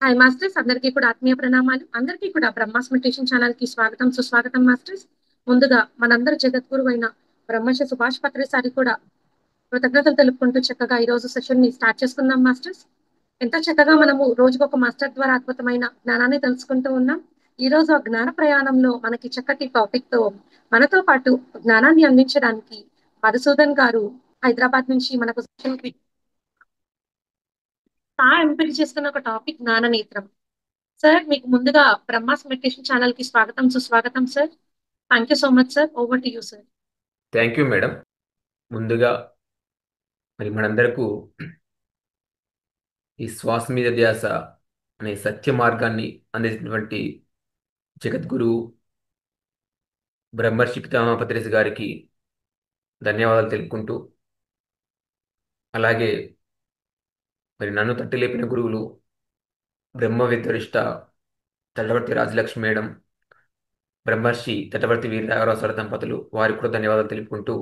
Hi masters, అందరికీ కూడా ఆత్మీయ ప్రణామాలు. అందరికీ కూడా బ్రహ్మాస్ మెడిటేషన్ ఛానల్ కి స్వాగతం, సుస్వాగతం మాస్టర్స్. ముందుగా మనందరి జగద్గురు అయిన బ్రహ్మర్షి సుభాష్ పత్రి సారి కూడా కృతజ్ఞతలు తెలుపుకుంటూ చక్కగా ఈ రోజు సెషన్ ని స్టార్ట్ చేసుకుందాం మాస్టర్స్. ఎంత చక్కగా మనము రోజుకు ఒక మాస్టర్ ద్వారా అద్భుతమైన జ్ఞానాన్ని తెలుసుకుంటూ ఉన్నాం. ఈ రోజు ఆ జ్ఞాన ప్రయాణంలో మనకి చక్కటి టాపిక్ తో మనతో పాటు జ్ఞానాన్ని అందించడానికి మధుసూదన్ గారు హైదరాబాద్ నుంచి మనకు సెషన్ కి ఎంపిక చేసుకున్న ఒక టాపిక్ జ్ఞాన నేత్రం. సార్, మీకు ముందుగా బ్రహ్మాస్ మెడిటేషన్ ఛానల్ కి స్వాగతం, సుస్వాగతం sir. Thank you so much sir. Over to you sir. Thank you madam. ముందుగా మరి మనందరకు ఈ శ్వాస మీద ధ్యాస అనే సత్య మార్గాన్ని అందించినటువంటి జగద్గురు బ్రహ్మర్షి పితామహపత్రిస్ గారికి ధన్యవాదాలు తెలుపుకుంటూ, అలాగే మరి నన్ను తట్టి లేపిన గురువులు బ్రహ్మ విద్వరిష్ట తటవర్తి రాజలక్ష్మి మేడం, బ్రహ్మర్షి తటవర్తి వీర రాఘవరావు సార్ దంపతులు వారికి కూడా ధన్యవాదాలు తెలుపుకుంటూ,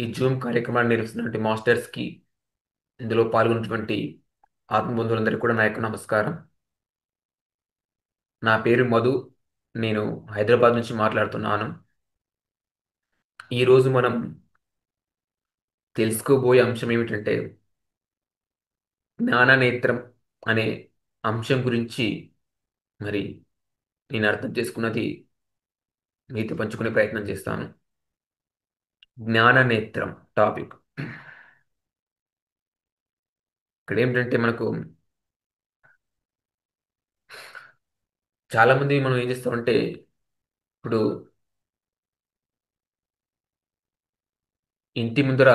ఈ జూమ్ కార్యక్రమాన్ని నిర్వహిస్తున్నటువంటి మాస్టర్స్కి, ఇందులో పాల్గొన్నటువంటి ఆత్మబంధువులందరికీ కూడా నా యొక్క నమస్కారం. నా పేరు మధు. నేను హైదరాబాద్ నుంచి మాట్లాడుతున్నాను. ఈరోజు మనం తెలుసుకోబోయే అంశం ఏమిటంటే జ్ఞాననేత్రం అనే అంశం గురించి మరి నేను అర్థం చేసుకున్నది మీతో పంచుకునే ప్రయత్నం చేస్తాను. జ్ఞాననేత్రం టాపిక్ ఇక్కడ ఏమిటంటే మనకు చాలామంది మనం ఏం చేస్తామంటే ఇప్పుడు ఇంటి ముందర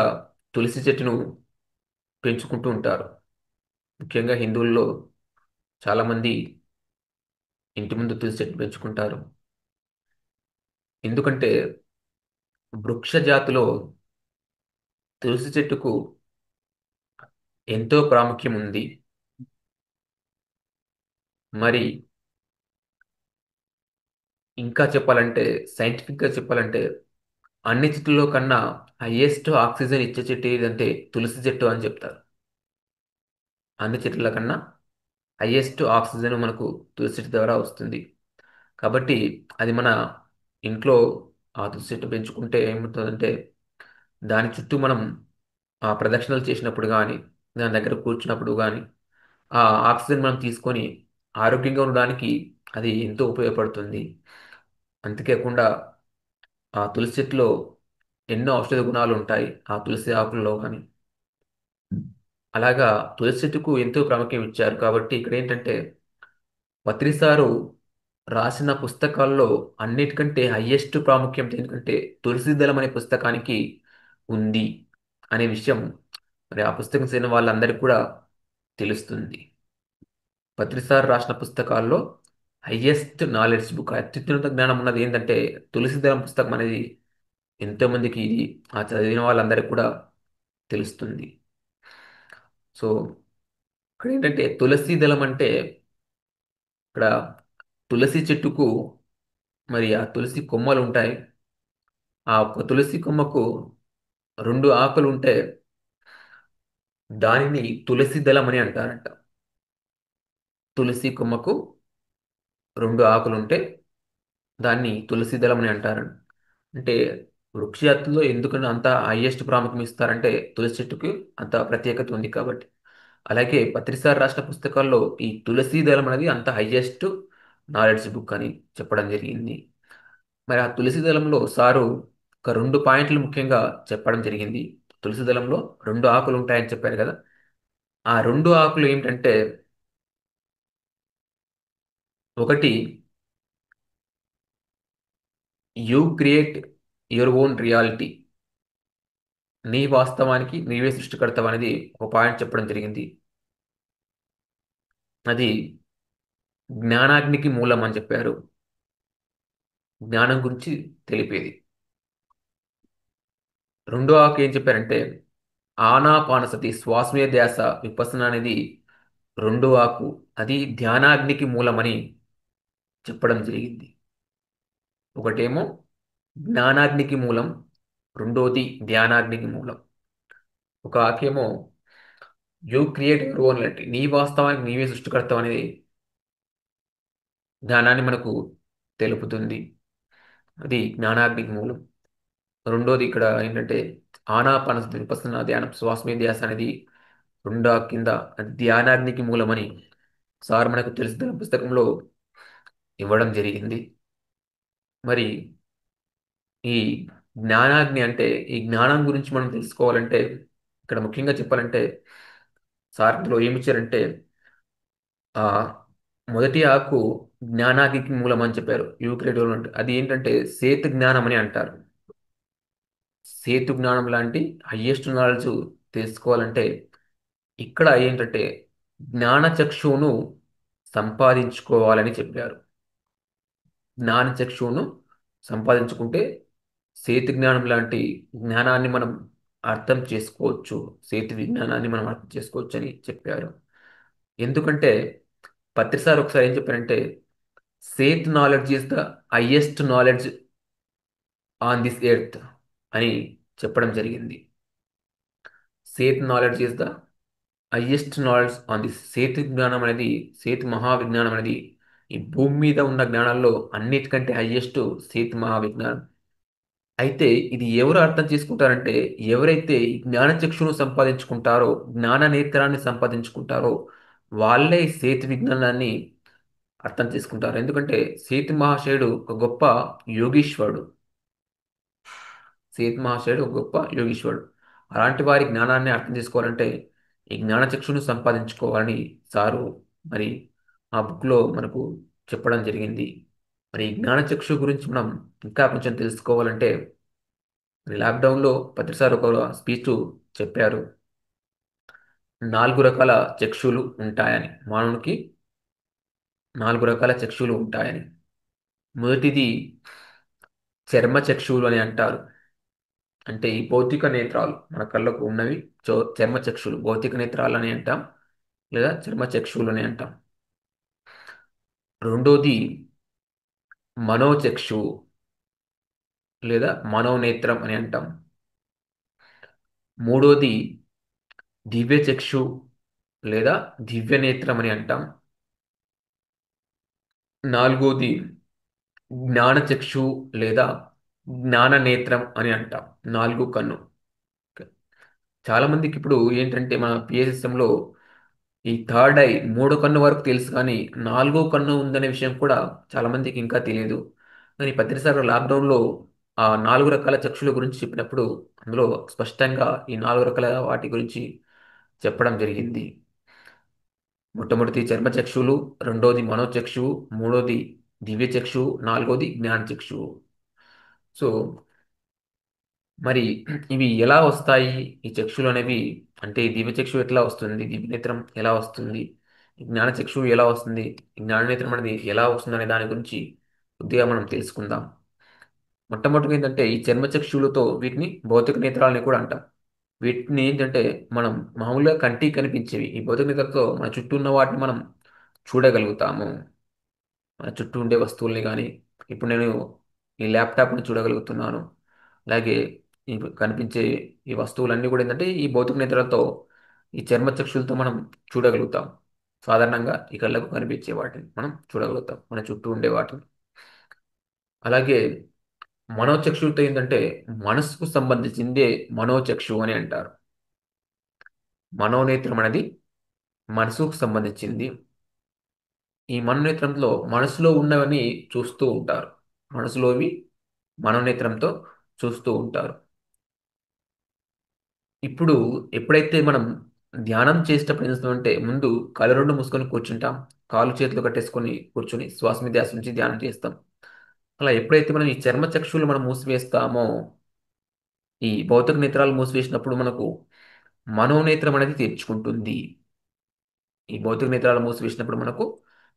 తులసి చెట్టును పెంచుకుంటూ ఉంటారు. ముఖ్యంగా హిందువుల్లో చాలామంది ఇంటి ముందు తులసి చెట్టు పెంచుకుంటారు. ఎందుకంటే వృక్ష జాతిలో తులసి చెట్టుకు ఎంతో ప్రాముఖ్యం ఉంది. మరి ఇంకా చెప్పాలంటే, సైంటిఫిక్గా చెప్పాలంటే, అన్ని చెట్లలో కన్నా హైయెస్ట్ ఆక్సిజన్ ఇచ్చే చెట్టు ఏదంటే తులసి చెట్టు అని చెప్తారు. అన్ని చెట్ల కన్నా హైయెస్ట్ ఆక్సిజన్ మనకు తులసి చెట్టు ద్వారా వస్తుంది. కాబట్టి అది మన ఇంట్లో ఆ తులసి చెట్టు పెంచుకుంటే ఏమవుతుందంటే, దాని చుట్టూ మనం ఆ ప్రదక్షిణలు చేసినప్పుడు కానీ, దాని దగ్గర కూర్చున్నప్పుడు కానీ, ఆ ఆక్సిజన్ మనం తీసుకొని ఆరోగ్యంగా ఉండడానికి అది ఎంతో ఉపయోగపడుతుంది. అంతేకాకుండా ఆ తులసి చెట్టులో ఎన్నో ఔషధ గుణాలు ఉంటాయి ఆ తులసి ఆకుల్లో కానీ. అలాగా తులసి చెట్టుకు ఎంతో ప్రాముఖ్యం ఇచ్చారు. కాబట్టి ఇక్కడ ఏంటంటే పత్రి సారు రాసిన పుస్తకాల్లో అన్నిటికంటే హయ్యెస్ట్ ప్రాముఖ్యం ఏంటంటే తులసి దళం అనే పుస్తకానికి ఉంది అనే విషయం మరి ఆ పుస్తకం చదివిన వాళ్ళందరికీ కూడా తెలుస్తుంది. పత్రి సార్ రాసిన పుస్తకాల్లో హయ్యెస్ట్ నాలెడ్జ్ బుక్, అత్యున్నత జ్ఞానం ఉన్నది ఏంటంటే తులసి దళం పుస్తకం అనేది ఎంతోమందికి ఇది ఆ చదివిన వాళ్ళందరికీ కూడా తెలుస్తుంది. సో ఇక్కడ ఏంటంటే తులసి దళం అంటే ఇక్కడ తులసి చెట్టుకు మరి ఆ తులసి కొమ్మలు ఉంటాయి. ఆ ఒక్క తులసి కొమ్మకు రెండు ఆకులు ఉంటే దానిని తులసి దళం అని అంటారంట. తులసి కొమ్మకు రెండు ఆకులు ఉంటే దాన్ని తులసి దళం అని అంటారు. అంటే వృక్ష జాతుల్లో ఎందుకని అంత హైయెస్ట్ ప్రాముఖ్యం ఇస్తారంటే తులసి చెట్టుకి అంత ప్రత్యేకత ఉంది కాబట్టి. అలాగే పత్రిసార్ రాసిన పుస్తకాల్లో ఈ తులసి దళం అనేది అంత హైయెస్ట్ నాలెడ్జ్ బుక్ అని చెప్పడం జరిగింది. మరి ఆ తులసి దళంలో సారు ఒక రెండు పాయింట్లు ముఖ్యంగా చెప్పడం జరిగింది. తులసి దళంలో రెండు ఆకులు ఉంటాయని చెప్పారు కదా. ఆ రెండు ఆకులు ఏమిటంటే, ఒకటి you create your own reality, నీ వాస్తవానికి నీవే సృష్టికర్తవు అనేది ఒక పాయింట్ చెప్పడం జరిగింది. అది జ్ఞానాగ్నికి మూలం అని చెప్పారు. జ్ఞానం గురించి తెలిపేది. రెండో ఆకు ఏం చెప్పారంటే ఆనాపానసతి, శ్వాస మీద ధ్యాస విపස්සన అనేది రెండో ఆకు, అది ధ్యానాగ్నికి మూలమని చెప్పడం జరిగింది. ఒకటేమో జ్ఞానాగ్నికి మూలం, రెండోది ధ్యానాగ్నికి మూలం. ఒక ఆకేమో you create your own reality. నీ వాస్తవానికి నీవే సృష్టికర్త అనేది జ్ఞానాన్ని మనకు తెలుపుతుంది. అది జ్ఞానాగ్నికి మూలం. రెండోది ఇక్కడ ఏంటంటే ఆనాపానసతి విపස්සనా ధ్యానం, శ్వాస మీద ధ్యాస అనేది రెండో కింద అది ధ్యానాగ్నికి మూలమని సార్ మనకు తెలిసిన పుస్తకంలో ఇవ్వడం జరిగింది. మరి ఈ జ్ఞానాగ్ని అంటే ఈ జ్ఞానం గురించి మనం తెలుసుకోవాలంటే ఇక్కడ ముఖ్యంగా చెప్పాలంటే సార్ ఇందులో ఏమి ఇచ్చారంటే ఆ మొదటి ఆకు జ్ఞానాగ్నికి మూలం అని చెప్పారు. యూక్లిడ్ అది ఏంటంటే సేతు జ్ఞానం అని అంటారు. సేతు జ్ఞానం లాంటి హయ్యెస్ట్ నాలెడ్జ్ తెలుసుకోవాలంటే ఇక్కడ ఏంటంటే జ్ఞానచక్షువును సంపాదించుకోవాలని చెప్పారు. జ్ఞానచక్షువును సంపాదించుకుంటే సేతు జ్ఞానం లాంటి జ్ఞానాన్ని మనం అర్థం చేసుకోవచ్చు. సేతు విజ్ఞానాన్ని మనం అర్థం చేసుకోవచ్చు అని చెప్పారు. ఎందుకంటే పత్రి సార్ ఒకసారి ఏం చెప్పారంటే Seth knowledge is the highest knowledge on this earth అని చెప్పడం జరిగింది. Seth knowledge is the highest knowledge on this. Sethu జ్ఞానం అనేది సేతు మహావిజ్ఞానం అనేది ఈ భూమి మీద ఉన్న జ్ఞానాల్లో అన్నిటికంటే హైయెస్ట్ సేతు మహావిజ్ఞానం. అయితే ఇది ఎవరు అర్థం చేసుకుంటారంటే ఎవరైతే ఈ జ్ఞానచక్షును సంపాదించుకుంటారో జ్ఞాన నేత్రాన్ని సంపాదించుకుంటారో వాళ్ళే ఈ సేతు విజ్ఞానాన్ని అర్థం చేసుకుంటారు. ఎందుకంటే సేతు మహాశయుడు ఒక గొప్ప యోగీశ్వరుడు. సేతు మహాశయుడు ఒక గొప్ప యోగీశ్వరుడు. అలాంటి వారి జ్ఞానాన్ని అర్థం చేసుకోవాలంటే ఈ జ్ఞానచక్షును సంపాదించుకోవాలని సారు మరి ఆ బుక్లో మనకు చెప్పడం జరిగింది. మరి ఈ జ్ఞానచక్షు గురించి మనం ఇంకా కొంచెం తెలుసుకోవాలంటే మరి లాక్డౌన్లో పత్రిసారి ఒక స్పీచ్ చెప్పారు. 4 రకాల చక్షులు ఉంటాయని, మానవునికి 4 రకాల చక్షులు ఉంటాయని. మొదటిది చర్మ చక్షువులు అని అంటారు. అంటే ఈ భౌతిక నేత్రాలు మన కళ్ళకు ఉన్నవి చర్మ చక్షులు, భౌతిక నేత్రాలు అని అంటాం, లేదా చర్మ చక్షువులు అని అంటాం. రెండోది మనోచక్షువు లేదా మనోనేత్రం అని అంటాం. మూడోది దివ్యచక్షు లేదా దివ్యనేత్రం అని అంటాం. నాలుగోది జ్ఞానచక్షు లేదా జ్ఞాననేత్రం అని అంటాం. 4 కన్ను. చాలా మందికి ఇప్పుడు ఏంటంటే మన పిఎస్ఎస్ఎంలో ఈ థర్డ్ ఐ 3 కన్ను వరకు తెలుసు, కానీ 4 కన్ను ఉందనే విషయం కూడా చాలా మందికి ఇంకా తెలియదు. కానీ పత్రిసారి లాక్డౌన్లో ఆ 4 రకాల చక్షుల గురించి చెప్పినప్పుడు అందులో స్పష్టంగా ఈ 4 రకాల వాటి గురించి చెప్పడం జరిగింది. మొట్టమొదటి చర్మచక్షువులు, రెండోది మనోచక్షువు, మూడోది దివ్యచక్షువు, నాలుగోది జ్ఞానచక్షువు. సో మరి ఇవి ఎలా వస్తాయి ఈ చక్షులు అనేవి? అంటే ఈ దివ్యచక్షువు ఎట్లా వస్తుంది, దివ్యనేత్రం ఎలా వస్తుంది, ఈ జ్ఞానచక్షువు ఎలా వస్తుంది, ఈ జ్ఞాననేత్రం అనేది ఎలా వస్తుంది అనే దాని గురించి కొద్దిగా మనం తెలుసుకుందాం. మొట్టమొదటిగా ఏంటంటే ఈ చర్మచక్షువులతో వీటిని భౌతిక నేత్రాలని కూడా అంటాం. వీటిని ఏంటంటే మనం మామూలుగా కంటికి కనిపించేవి. ఈ భౌతిక నేత్రాలతో మన చుట్టూ ఉన్న వాటిని మనం చూడగలుగుతాము. మన చుట్టూ ఉండే వస్తువుల్ని కానీ, ఇప్పుడు నేను ఈ ల్యాప్టాప్ని చూడగలుగుతున్నాను. అలాగే ఈ కనిపించే ఈ వస్తువులన్నీ కూడా ఏంటంటే ఈ భౌతిక నేత్రాలతో ఈ చర్మచక్షులతో మనం చూడగలుగుతాం. సాధారణంగా ఈ కళ్ళకు కనిపించే వాటిని మనం చూడగలుగుతాం, మన చుట్టూ ఉండే వాటిని. అలాగే మనోచక్షువుతో ఏంటంటే మనసుకు సంబంధించిందే మనోచక్షు అని అంటారు. మనోనేత్రం అనేది మనసుకు సంబంధించింది. ఈ మనోనేత్రంలో మనసులో ఉన్నవన్నీ చూస్తూ ఉంటారు. మనసులోవి మనోనేత్రంతో చూస్తూ ఉంటారు. ఇప్పుడు ఎప్పుడైతే మనం ధ్యానం చేసేటప్పుడు ఏం చేస్తామంటే ముందు కళ్ళు రెండు మూసుకొని కూర్చుంటాం. కాళ్ళు చేతులు కట్టేసుకొని కూర్చొని శ్వాస మీద ధ్యాస ఉంచి ధ్యానం చేస్తాం. అలా ఎప్పుడైతే మనం ఈ చర్మ చక్షులు మనం మూసివేస్తామో, ఈ భౌతిక నేత్రాలు మూసివేసినప్పుడు మనకు మనోనేత్రం అనేది తెరుచుకుంటుంది. ఈ భౌతిక నేత్రాలు మూసివేసినప్పుడు మనకు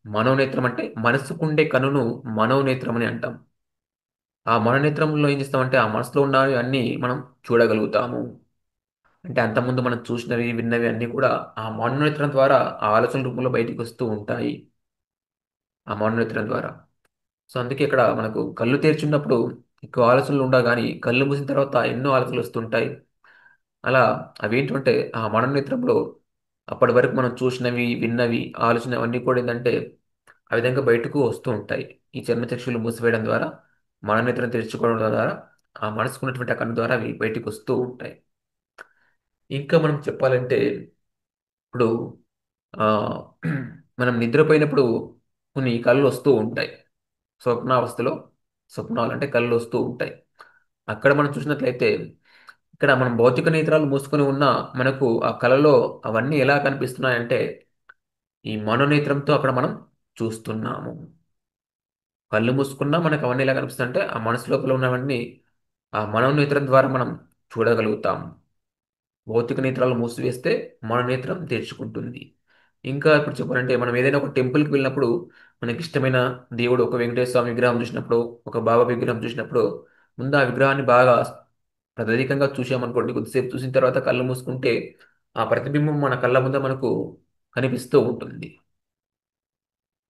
మనోనేత్రం అంటే మనసుకుండే కనును మనోనేత్రం అని అంటాం. ఆ మనోనేత్రంలో ఏం చేస్తామంటే ఆ మనసులో ఉన్నవి అన్నీ మనం చూడగలుగుతాము. అంటే అంతకుముందు మనం చూసినవి విన్నవి అన్నీ కూడా ఆ మనోనేత్రం ద్వారా ఆ ఆలోచన రూపంలో బయటికి వస్తూ ఉంటాయి. ఆ మనోనేత్రం ద్వారా. సో అందుకే ఇక్కడ మనకు కళ్ళు తెరిచున్నప్పుడు ఎక్కువ ఆలోచనలు ఉండవు, కానీ కళ్ళు మూసిన తర్వాత ఎన్నో ఆలోచనలు వస్తుంటాయి. అలా అవి ఏంటంటే ఆ మనోనేత్రంలో అప్పటి వరకు మనం చూసినవి, విన్నవి, ఆలోచనవన్నీ కూడా ఏంటంటే ఆ విధంగా బయటకు వస్తూ ఉంటాయి. ఈ చర్మచక్షులు మూసివేయడం ద్వారా, మనోనేత్రం తెరుచుకోవడం ద్వారా, ఆ మనసుకున్నటువంటి ఆ కన్ను ద్వారా అవి బయటకు వస్తూ ఉంటాయి. ఇంకా మనం చెప్పాలంటే ఇప్పుడు ఆ, మనం నిద్రపోయినప్పుడు కొన్ని కళ్ళు వస్తూ ఉంటాయి. స్వప్నావస్థలో స్వప్నాలు అంటే కళ్ళు వస్తూ ఉంటాయి. అక్కడ మనం చూసినట్లయితే ఇక్కడ మనం భౌతిక నేత్రాలు మూసుకొని ఉన్న మనకు ఆ కళలో అవన్నీ ఎలా కనిపిస్తున్నాయంటే ఈ మనోనేత్రంతో అక్కడ మనం చూస్తున్నాము. కళ్ళు మూసుకున్నా మనకు అవన్నీ ఎలా కనిపిస్తాయంటే ఆ మనసు లోపల ఉన్నవన్నీ ఆ మనోనేత్రం ద్వారా మనం చూడగలుగుతాం. భౌతిక నేత్రాలు మూసివేస్తే మనోనేత్రం తెరుచుకుంటుంది. ఇంకా ఇప్పుడు చెప్పాలంటే మనం ఏదైనా ఒక టెంపుల్కి వెళ్ళినప్పుడు మనకి ఇష్టమైన దేవుడు ఒక వెంకటేశ్వర స్వామి విగ్రహం చూసినప్పుడు, ఒక బాబా విగ్రహం చూసినప్పుడు ముందు ఆ విగ్రహాన్ని బాగా ప్రతీకంగా చూసామనుకోండి, కొద్దిసేపు చూసిన తర్వాత కళ్ళు మూసుకుంటే ఆ ప్రతిబింబం మన కళ్ళ ముందు మనకు కనిపిస్తూ ఉంటుంది.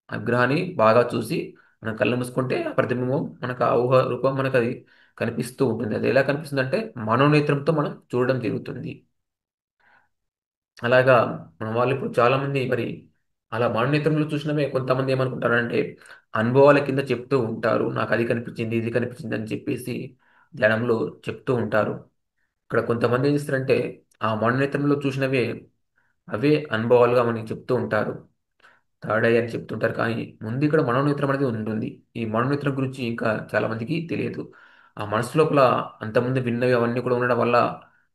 ఆ విగ్రహాన్ని బాగా చూసి మనం కళ్ళు మూసుకుంటే ఆ ప్రతిబింబం మనకు ఆ ఊహ రూపం మనకు అది కనిపిస్తూ ఉంటుంది. అది ఎలా కనిపిస్తుంది అంటే మనోనేత్రంతో మనం చూడడం జరుగుతుంది. అలాగా మన వాళ్ళు ఇప్పుడు చాలా మంది మరి అలా మనోనేత్రంలో చూసినవే కొంతమంది ఏమనుకుంటారంటే అనుభవాల కింద చెప్తూ ఉంటారు. నాకు అది కనిపించింది, ఇది కనిపించింది అని చెప్పేసి ధ్యానంలో చెప్తూ ఉంటారు. ఇక్కడ కొంతమంది ఏం చేస్తారంటే ఆ మనోనేత్రంలో చూసినవే అవే అనుభవాలుగా మనకి చెప్తూ ఉంటారు. థర్డ్ ఐ అని చెప్తుంటారు. కానీ ముందు ఇక్కడ మనోనేత్రం అనేది ఉంటుంది. ఈ మనోనేత్రం గురించి ఇంకా చాలా మందికి తెలియదు. ఆ మనసు లోపల అంతకుముందు విన్నవి అవన్నీ కూడా ఉండడం వల్ల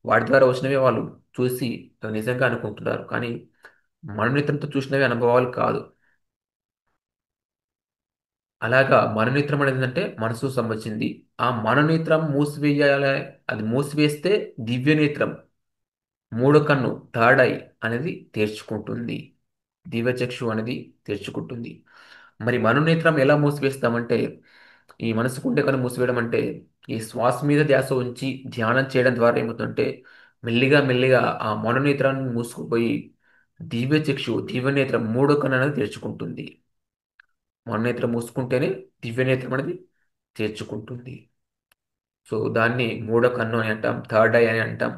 వాటి ద్వారా వచ్చినవే వాళ్ళు చూసి అది నిజంగా అనుకుంటున్నారు. కానీ మనోనేత్రంతో చూసినవి అనుభవాలు కాదు. అలాగా మనోనేత్రం అనేది ఏంటంటే మనసుకు సంబంధించింది. ఆ మనోనేత్రం మూసివేయాలి. అది మూసివేస్తే దివ్యనేత్రం, మూడో కన్ను, థర్డ్ ఐ అనేది తెరుచుకుంటుంది. దివ్యచక్షు అనేది తెరుచుకుంటుంది. మరి మనోనేత్రం ఎలా మూసివేస్తామంటే ఈ మనసుకుండే కన్ను మూసివేయడం అంటే ఈ శ్వాస మీద ధ్యాస ఉంచి ధ్యానం చేయడం ద్వారా ఏమవుతుందంటే మెల్లిగా మెల్లిగా ఆ మనోనేత్రాన్ని మూసుకుపోయి దివ్యచక్షు, దివ్యనేత్రం, మూడో కన్ను అనేది తెరుచుకుంటుంది. మనోనేత్రం మూసుకుంటేనే దివ్యనేత్రం అనేది తెరుచుకుంటుంది. సో దాన్ని మూడో కన్ను అని అంటాం, థర్డ్ ఐ అని అంటాం,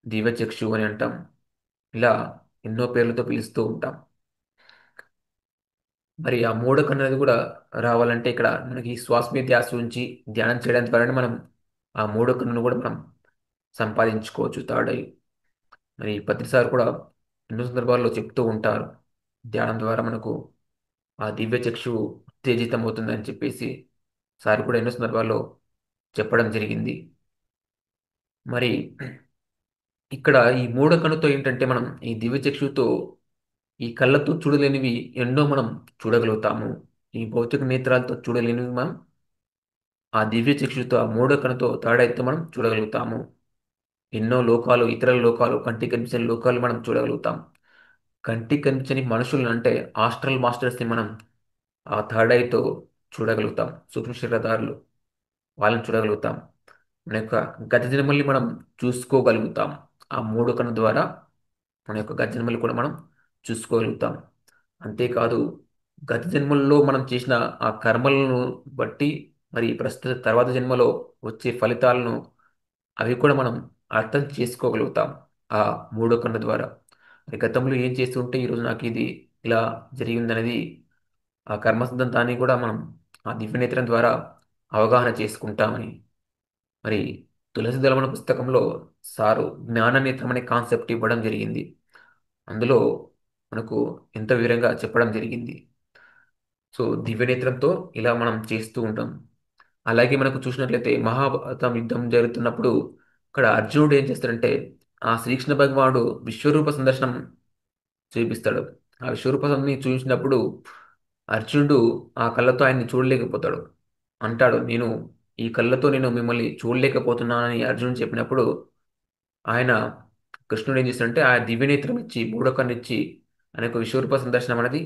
దివ్యచక్షు అని అంటాం. ఇలా ఎన్నో పేర్లతో పిలుస్తూ ఉంటాం. మరి ఆ మూడో కన్ను అనేది కూడా రావాలంటే ఇక్కడ మనకి శ్వాస మీద ధ్యాస ఉంచి ధ్యానం చేయడం ద్వారానే మనం ఆ మూడో కన్నును కూడా మనం సంపాదించుకోవచ్చు, థర్డ్ ఐ. మరి పత్రి సార్ కూడా ఎన్నో సందర్భాల్లో చెప్తూ ఉంటారు ధ్యానం ద్వారా మనకు ఆ దివ్య చక్షు ఉత్తేజితం అవుతుందని చెప్పేసి సార్ కూడా ఎన్నో సందర్భాల్లో చెప్పడం జరిగింది. మరి ఇక్కడ ఈ మూడో కన్నుతో ఏంటంటే మనం ఈ దివ్య చక్షుతో ఈ కళ్ళతో చూడలేనివి ఎన్నో మనం చూడగలుగుతాము. ఈ భౌతిక నేత్రాలతో చూడలేనివి మనం ఆ దివ్య చక్షుతో, ఆ మూడో కన్నుతో, థర్డ్ ఐతో మనం చూడగలుగుతాము. ఎన్నో లోకాలు, ఇతర లోకాలు, కంటికి కనిపించని లోకాలు మనం చూడగలుగుతాం. కంటికి కనిపించని మనుషులను అంటే ఆస్ట్రల్ మాస్టర్స్ని మనం ఆ థర్డ్ ఐతో చూడగలుగుతాం. సూక్ష్మ శరీరధారులు వాళ్ళని చూడగలుగుతాం. మన యొక్క గత జన్మల్ని మనం చూసుకోగలుగుతాం. ఆ మూడో కన్ను ద్వారా మన యొక్క గత జన్మలు కూడా మనం చూసుకోగలుగుతాం. అంతేకాదు గత జన్మల్లో మనం చేసిన ఆ కర్మలను బట్టి మరి ప్రస్తుత తర్వాత జన్మలో వచ్చే ఫలితాలను అవి కూడా మనం అర్థం చేసుకోగలుగుతాం ఆ మూడో కన్ను ద్వారా. మరి గతంలో ఏం చేస్తుంటే ఈరోజు నాకు ఇది ఇలా జరిగిందనేది ఆ కర్మ సిద్ధాంతాన్ని కూడా మనం ఆ దివ్యనేత్రం ద్వారా అవగాహన చేసుకుంటామని మరి తులసి దళమన పుస్తకంలో సారు జ్ఞాననేత్రం అనే కాన్సెప్ట్ ఇవ్వడం జరిగింది. అందులో మనకు ఎంతో వివరంగా చెప్పడం జరిగింది. సో దివ్యనేత్రంతో ఇలా మనం చేస్తూ ఉంటాం. అలాగే మనకు చూసినట్లయితే మహాభారతం యుద్ధం జరుగుతున్నప్పుడు ఇక్కడ అర్జునుడు ఏం చేస్తాడంటే ఆ శ్రీకృష్ణ భగవానుడు విశ్వరూప సందర్శనం చూపిస్తాడు. ఆ విశ్వరూపాన్ని చూసినప్పుడు అర్జునుడు ఆ కళ్ళతో ఆయన్ని చూడలేకపోతాడు. అంటాడు, నేను ఈ కళ్ళతో నేను మిమ్మల్ని చూడలేకపోతున్నానని అర్జునుడు చెప్పినప్పుడు ఆయన కృష్ణుడు ఏం చేస్తాడంటే ఆ దివ్యనేత్రం ఇచ్చి మూడో కన్ను ఇచ్చి ఆయనకు విశ్వరూప సందర్శనం అనేది